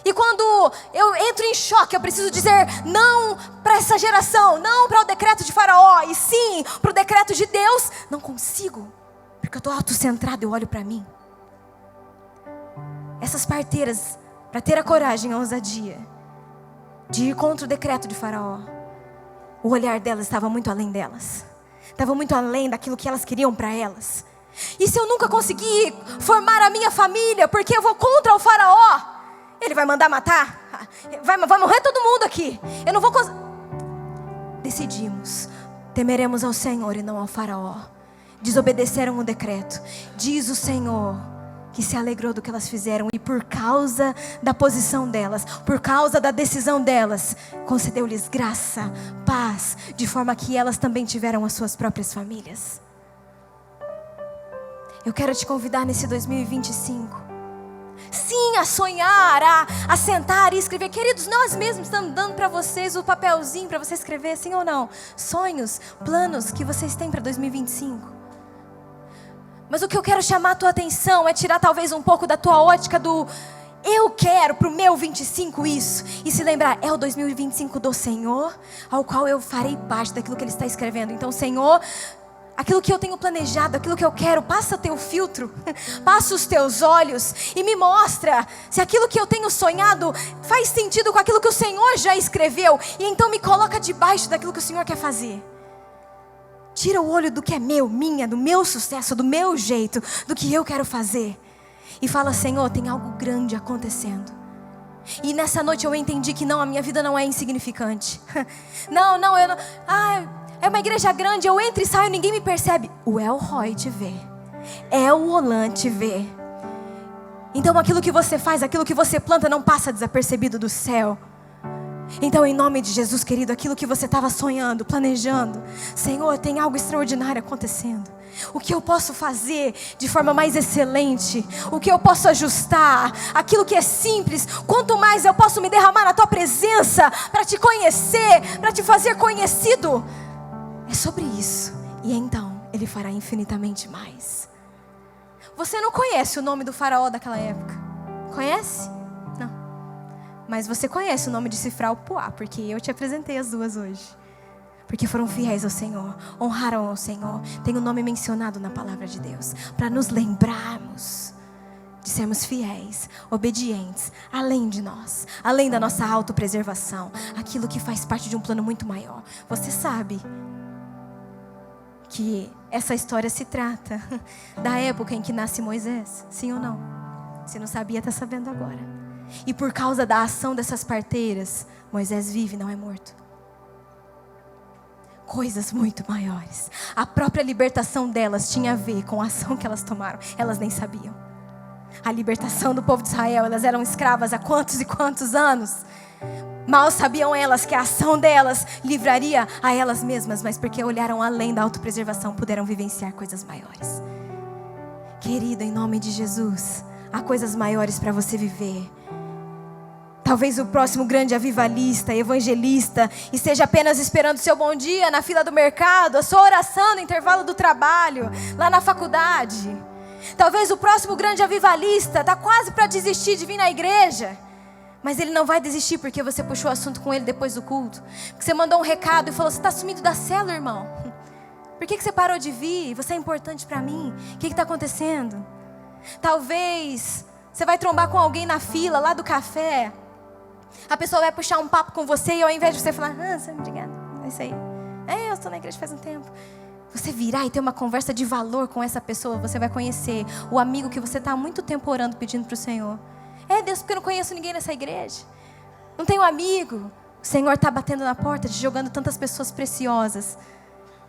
E quando eu entro em choque, eu preciso dizer não para essa geração, não para o decreto de Faraó, e sim para o decreto de Deus. Não consigo, porque eu estou autocentrado, eu olho para mim. Essas parteiras, para ter a coragem, a ousadia de ir contra o decreto de Faraó, o olhar delas estava muito além delas, estava muito além daquilo que elas queriam para elas. E se eu nunca conseguir formar a minha família, porque eu vou contra o Faraó, ele vai mandar matar? Vai morrer todo mundo aqui. Eu não vou Decidimos Temeremos ao Senhor e não ao faraó. Desobedeceram o decreto. Diz o Senhor que se alegrou do que elas fizeram, e por causa da posição delas, por causa da decisão delas, concedeu-lhes graça, paz, de forma que elas também tiveram as suas próprias famílias. Eu quero te convidar nesse 2025, sim, a sonhar, a sentar e escrever. Queridos, nós mesmos estamos dando para vocês o papelzinho para você escrever, sim ou não, sonhos, planos que vocês têm para 2025. Mas o que eu quero chamar a tua atenção é tirar talvez um pouco da tua ótica do eu quero para o meu 25 isso, e se lembrar, é o 2025 do Senhor, ao qual eu farei parte daquilo que Ele está escrevendo. Então, Senhor, aquilo que eu tenho planejado, aquilo que eu quero, passa teu filtro, passa os teus olhos e me mostra se aquilo que eu tenho sonhado faz sentido com aquilo que o Senhor já escreveu, e então me coloca debaixo daquilo que o Senhor quer fazer. Tira o olho do que é meu, minha, do meu sucesso, do meu jeito, do que eu quero fazer, e fala: Senhor, tem algo grande acontecendo. E nessa noite eu entendi que não, a minha vida não é insignificante. Não, eu não. É uma igreja grande, eu entro e saio, ninguém me percebe. O El Roi te vê, El Olam te vê. Então aquilo que você faz, aquilo que você planta, não passa desapercebido do céu. Então, em nome de Jesus, querido, aquilo que você estava sonhando, planejando, Senhor, tem algo extraordinário acontecendo. O que eu posso fazer de forma mais excelente? O que eu posso ajustar? Aquilo que é simples, quanto mais eu posso me derramar na tua presença para te conhecer, para te fazer conhecido. É sobre isso. E então Ele fará infinitamente mais. Você não conhece o nome do faraó daquela época? Conhece? Não. Mas você conhece o nome de Sifrá e Puá, porque eu te apresentei as duas hoje. Porque foram fiéis ao Senhor, honraram ao Senhor. Tem o nome mencionado na palavra de Deus, para nos lembrarmos de sermos fiéis, obedientes, além de nós, além da nossa autopreservação, aquilo que faz parte de um plano muito maior. Você sabe que essa história se trata da época em que nasce Moisés, sim ou não? Se não sabia, está sabendo agora. E por causa da ação dessas parteiras, Moisés vive, não é morto. Coisas muito maiores. A própria libertação delas tinha a ver com a ação que elas tomaram. Elas nem sabiam. A libertação do povo de Israel, elas eram escravas há quantos e quantos anos. Mal sabiam elas que a ação delas livraria a elas mesmas, mas porque olharam além da autopreservação, puderam vivenciar coisas maiores. Querido, em nome de Jesus, há coisas maiores para você viver. Talvez o próximo grande avivalista, evangelista, esteja apenas esperando o seu bom dia na fila do mercado, a sua oração no intervalo do trabalho, lá na faculdade. Talvez o próximo grande avivalista está quase para desistir de vir na igreja. Mas ele não vai desistir porque você puxou o assunto com ele depois do culto. Porque você mandou um recado e falou: você está sumido da célula, irmão. Por que você parou de vir? Você é importante para mim. O que está acontecendo? Talvez você vai trombar com alguém na fila lá do café. A pessoa vai puxar um papo com você e ao invés de você falar: você é obrigado, é isso aí. Eu estou na igreja faz um tempo. Você virar e ter uma conversa de valor com essa pessoa. Você vai conhecer o amigo que você está há muito tempo orando, pedindo para o Senhor. Deus, porque eu não conheço ninguém nessa igreja. Não tenho amigo. O Senhor está batendo na porta, te jogando tantas pessoas preciosas.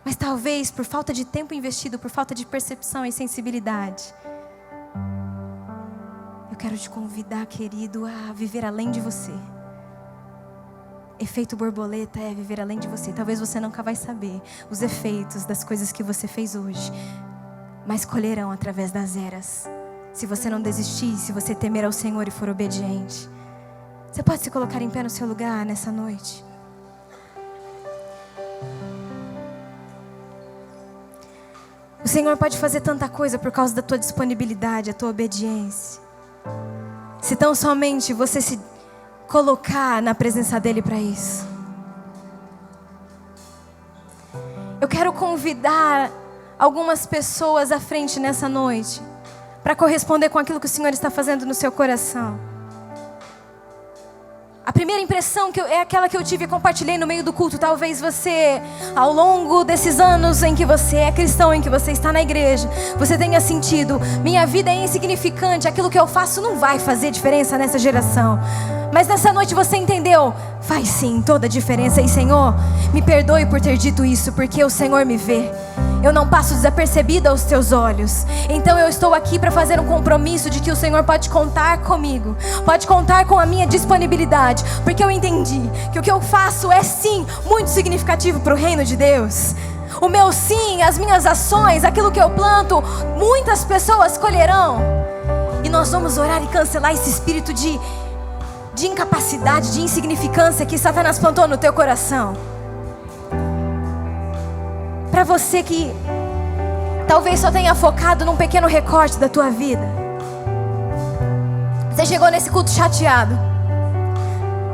Mas talvez por falta de tempo investido, por falta de percepção e sensibilidade. Eu quero te convidar, querido, a viver além de você. Efeito borboleta é viver além de você. Talvez você nunca vai saber os efeitos das coisas que você fez hoje, mas colherão através das eras. Se você não desistir, se você temer ao Senhor e for obediente. Você pode se colocar em pé no seu lugar nessa noite. O Senhor pode fazer tanta coisa por causa da tua disponibilidade, a tua obediência. Se tão somente você se colocar na presença dEle para isso. Eu quero convidar algumas pessoas à frente nessa noite, para corresponder com aquilo que o Senhor está fazendo no seu coração. A primeira impressão é aquela que eu tive e compartilhei no meio do culto. Talvez você, ao longo desses anos em que você é cristão, em que você está na igreja, você tenha sentido: minha vida é insignificante, aquilo que eu faço não vai fazer diferença nessa geração. Mas nessa noite você entendeu? Faz sim toda a diferença. E Senhor, me perdoe por ter dito isso, porque o Senhor me vê. Eu não passo desapercebida aos teus olhos. Então eu estou aqui para fazer um compromisso de que o Senhor pode contar comigo, pode contar com a minha disponibilidade, porque eu entendi que o que eu faço é sim muito significativo para o reino de Deus. O meu sim, as minhas ações, aquilo que eu planto, muitas pessoas colherão. E nós vamos orar e cancelar esse espírito de incapacidade, de insignificância que Satanás plantou no teu coração. Para você que talvez só tenha focado num pequeno recorte da tua vida. Você chegou nesse culto chateado,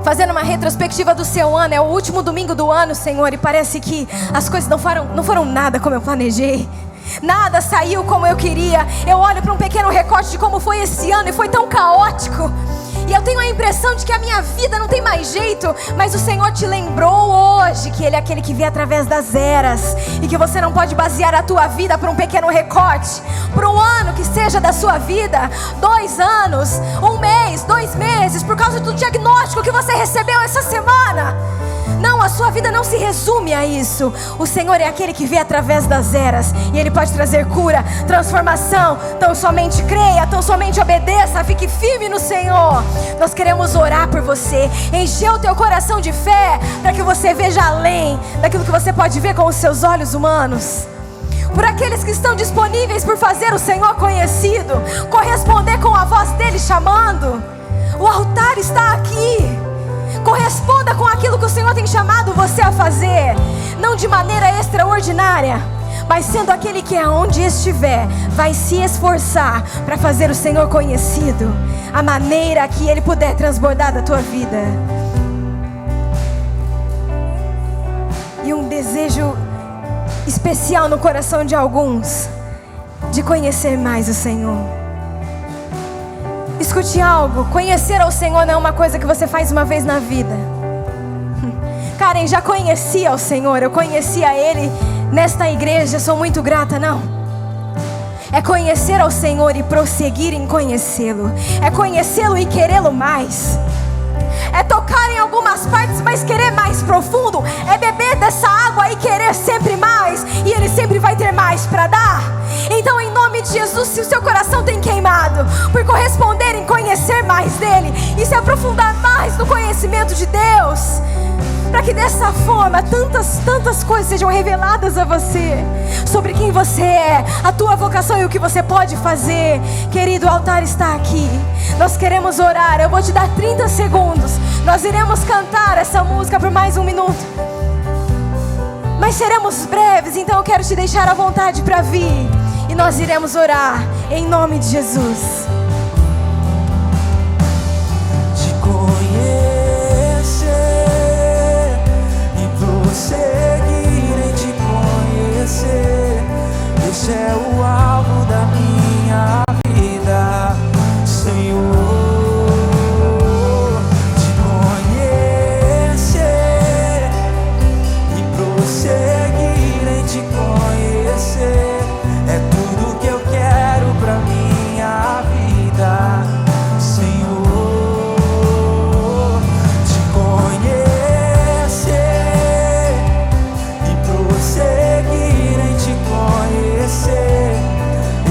fazendo uma retrospectiva do seu ano. É o último domingo do ano, Senhor, e parece que as coisas não foram nada como eu planejei. Nada saiu como eu queria. Eu olho para um pequeno recorte de como foi esse ano e foi tão caótico. E eu tenho a impressão de que a minha vida não tem mais jeito. Mas o Senhor te lembrou hoje que Ele é aquele que vê através das eras, e que você não pode basear a tua vida por um pequeno recorte, por um ano que seja da sua vida, 2 anos, 1 mês, 2 meses, por causa do diagnóstico que você recebeu essa semana. Não, a sua vida não se resume a isso. O Senhor é aquele que vê através das eras, e Ele pode trazer cura, transformação. Tão somente creia, tão somente obedeça, fique firme no Senhor. Nós queremos orar por você, encher o teu coração de fé, para que você veja além daquilo que você pode ver com os seus olhos humanos. Por aqueles que estão disponíveis por fazer o Senhor conhecido, corresponder com a voz dEle chamando. O altar está aqui. Corresponda com aquilo que o Senhor tem chamado você a fazer, não de maneira extraordinária, mas sendo aquele que aonde estiver vai se esforçar para fazer o Senhor conhecido, a maneira que Ele puder transbordar da tua vida. E um desejo especial no coração de alguns, de conhecer mais o Senhor. Escute algo, conhecer ao Senhor não é uma coisa que você faz uma vez na vida. Karen já conhecia o Senhor, eu conhecia Ele nesta igreja, sou muito grata, não. É conhecer ao Senhor e prosseguir em conhecê-lo. É conhecê-lo e querê-lo mais. É tocar em algumas partes, mas querer mais profundo. É beber dessa água e querer sempre mais, e Ele sempre vai ter mais para dar. Então, em nome de Jesus, se o seu coração tem queimado por corresponder em conhecer mais dEle e se aprofundar mais no conhecimento de Deus, para que dessa forma tantas coisas sejam reveladas a você, sobre quem você é, a tua vocação e o que você pode fazer. Querido, o altar está aqui. Nós queremos orar. Eu vou te dar 30 segundos. Nós iremos cantar essa música por mais 1 minuto, mas seremos breves, então eu quero te deixar à vontade para vir, e nós iremos orar em nome de Jesus. Te conhecer e prosseguir em te conhecer, esse é o alvo da minha vida, Senhor. Te conhecer e prosseguir em te conhecer é tudo que eu quero pra minha vida, Senhor. Te conhecer e prosseguir em te conhecer,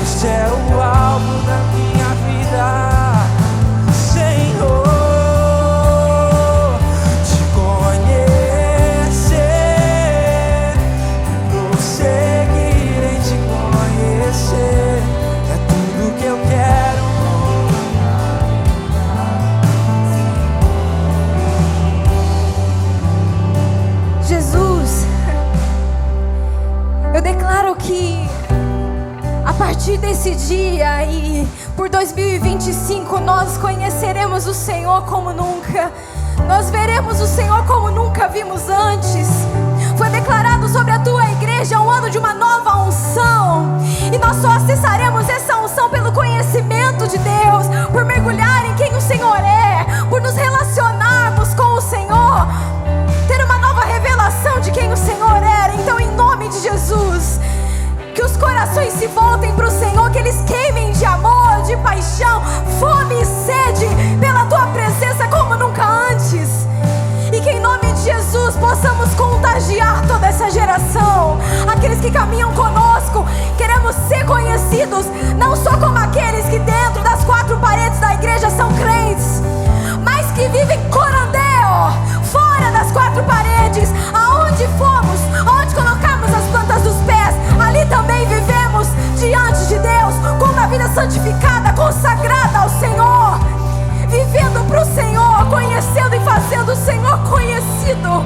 este é o alvo da minha vida, Senhor. Te conhecer e prosseguir em te conhecer é tudo que eu quero. Jesus, eu declaro que a partir desse dia e por 2025 nós conheceremos o Senhor como nunca. Nós veremos o Senhor como nunca vimos antes. Foi declarado sobre a tua igreja um ano de uma nova unção, e nós só acessaremos essa unção pelo conhecimento de Deus, por mergulhar em quem o Senhor é, por nos relacionarmos com o Senhor, ter uma nova revelação de quem o Senhor era. Então, em nome de Jesus, que os corações se voltem para o Senhor, que eles queimem de amor, de paixão, fome e sede pela tua presença como nunca nossa geração, aqueles que caminham conosco. Queremos ser conhecidos não só como aqueles que dentro das quatro paredes da igreja são crentes, mas que vivem corandeo, fora das quatro paredes. Aonde fomos, onde colocamos as plantas dos pés, ali também vivemos diante de Deus com uma vida santificada, consagrada ao Senhor, vivendo para o Senhor, conhecendo e fazendo o Senhor conhecido.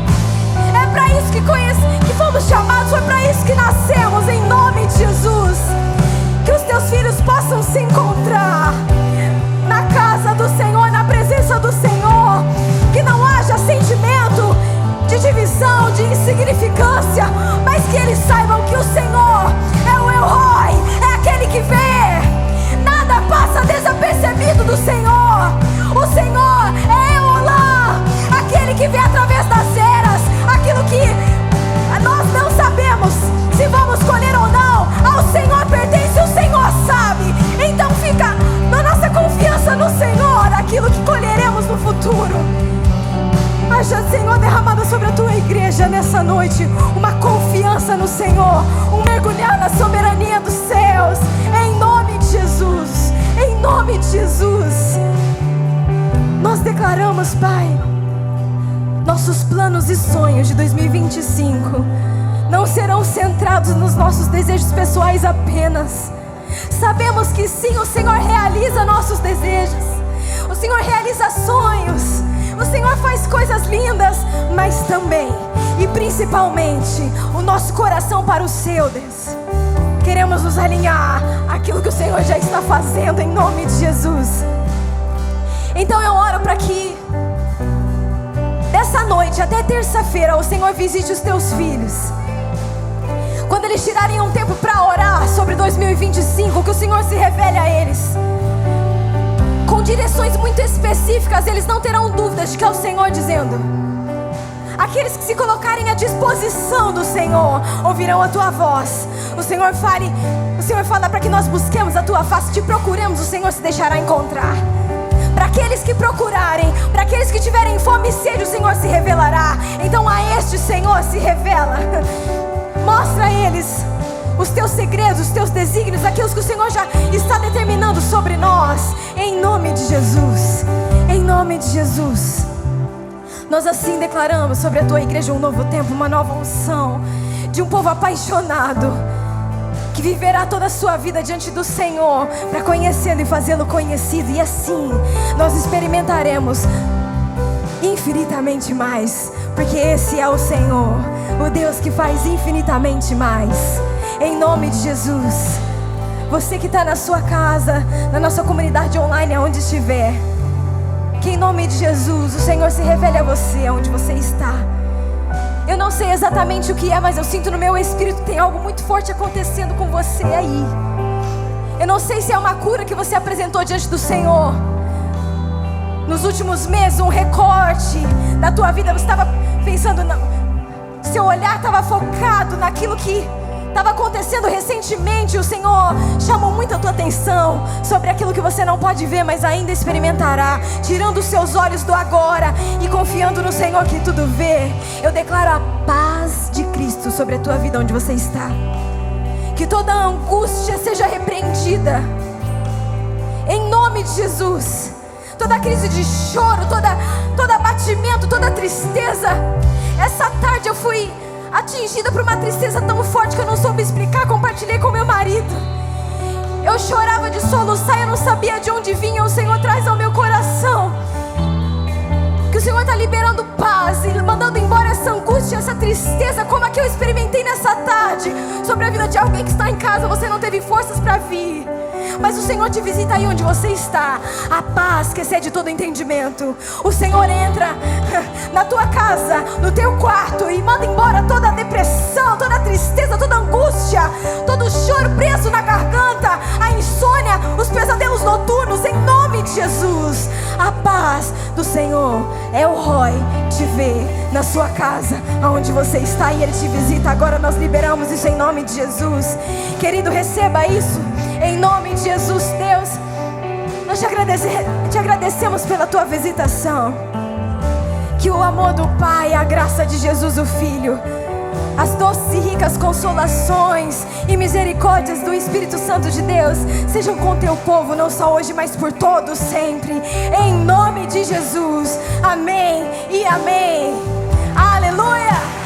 É para isso que fomos chamados, foi para isso que nascemos, em nome de Jesus. Que os teus filhos possam se encontrar na casa do Senhor, na presença do Senhor. Que não haja sentimento de divisão, de insignificância, mas que eles saibam que o Senhor é o El Roi, é aquele que vê. Nada passa desapercebido do Senhor. O Senhor é Eolá, aquele que vê através das eras, aquilo que nós não sabemos se vamos colher ou não. Ao Senhor pertence, o Senhor sabe. Então fica na nossa confiança no Senhor aquilo que colheremos no futuro. Haja, Senhor, derramada sobre a tua igreja nessa noite uma confiança no Senhor, um mergulhar na soberania dos céus, em nome de Jesus, em nome de Jesus. Nós declaramos, Pai, nossos planos e sonhos de 2025 não serão centrados nos nossos desejos pessoais apenas. Sabemos que sim, o Senhor realiza nossos desejos, o Senhor realiza sonhos, o Senhor faz coisas lindas, mas também e principalmente o nosso coração para o seu, Deus. Queremos nos alinhar àquilo que o Senhor já está fazendo, em nome de Jesus. Então eu oro para que dessa noite até terça-feira o Senhor visite os teus filhos. Quando eles tirarem um tempo para orar sobre 2025, que o Senhor se revele a eles com direções muito específicas. Eles não terão dúvidas de que é o Senhor dizendo. Aqueles que se colocarem à disposição do Senhor ouvirão a tua voz. O Senhor fala para que nós busquemos a tua face, te procuremos, o Senhor se deixará encontrar. Para aqueles que procurarem, para aqueles que tiverem fome e sede, o Senhor se revelará. Então a este Senhor se revela. Mostra a eles os teus segredos, os teus desígnios, aquilo que o Senhor já está determinando sobre nós. Em nome de Jesus, em nome de Jesus. Nós assim declaramos sobre a tua igreja um novo tempo, uma nova unção, de um povo apaixonado, que viverá toda a sua vida diante do Senhor, para conhecê-lo e fazê-lo conhecido. E assim nós experimentaremos infinitamente mais, porque esse é o Senhor, o Deus que faz infinitamente mais. Em nome de Jesus. Você que está na sua casa, na nossa comunidade online, aonde estiver, que em nome de Jesus o Senhor se revele a você onde você está. Eu não sei exatamente o que é, mas eu sinto no meu espírito que tem algo muito forte acontecendo com você aí. Eu não sei se é uma cura que você apresentou diante do Senhor nos últimos meses, um recorte da tua vida. Você estava pensando, seu olhar estava focado naquilo que estava acontecendo recentemente. O Senhor chamou muito a tua atenção sobre aquilo que você não pode ver, mas ainda experimentará, tirando os seus olhos do agora e confiando no Senhor que tudo vê. Eu declaro a paz de Cristo sobre a tua vida onde você está. Que toda angústia seja repreendida em nome de Jesus. Toda crise de choro, todo abatimento, toda tristeza. Essa tarde eu fui atingida por uma tristeza tão forte que eu não soube explicar. Compartilhei com meu marido. Eu chorava de soluçar, eu não sabia de onde vinha. O Senhor traz ao meu coração que o Senhor está liberando paz e mandando embora essa angústia, essa tristeza, como a que eu experimentei nessa tarde, sobre a vida de alguém que está em casa. Você não teve forças para vir, mas o Senhor te visita aí onde você está. A paz que excede todo entendimento. O Senhor entra na tua casa, no teu quarto, e manda embora toda a depressão, toda a tristeza, toda a angústia, todo o choro preso na garganta, a insônia, os pesadelos noturnos, em nome de Jesus. A paz do Senhor é o Roi te vê na sua casa, aonde você está, e Ele te visita. Agora nós liberamos isso em nome de Jesus. Querido, receba isso em nome de Jesus. Deus, nós te agradecemos pela tua visitação. Que o amor do Pai, a graça de Jesus o Filho, as doces e ricas consolações e misericórdias do Espírito Santo de Deus sejam com teu povo, não só hoje, mas por todos sempre, em nome de Jesus. Amém e amém. Aleluia.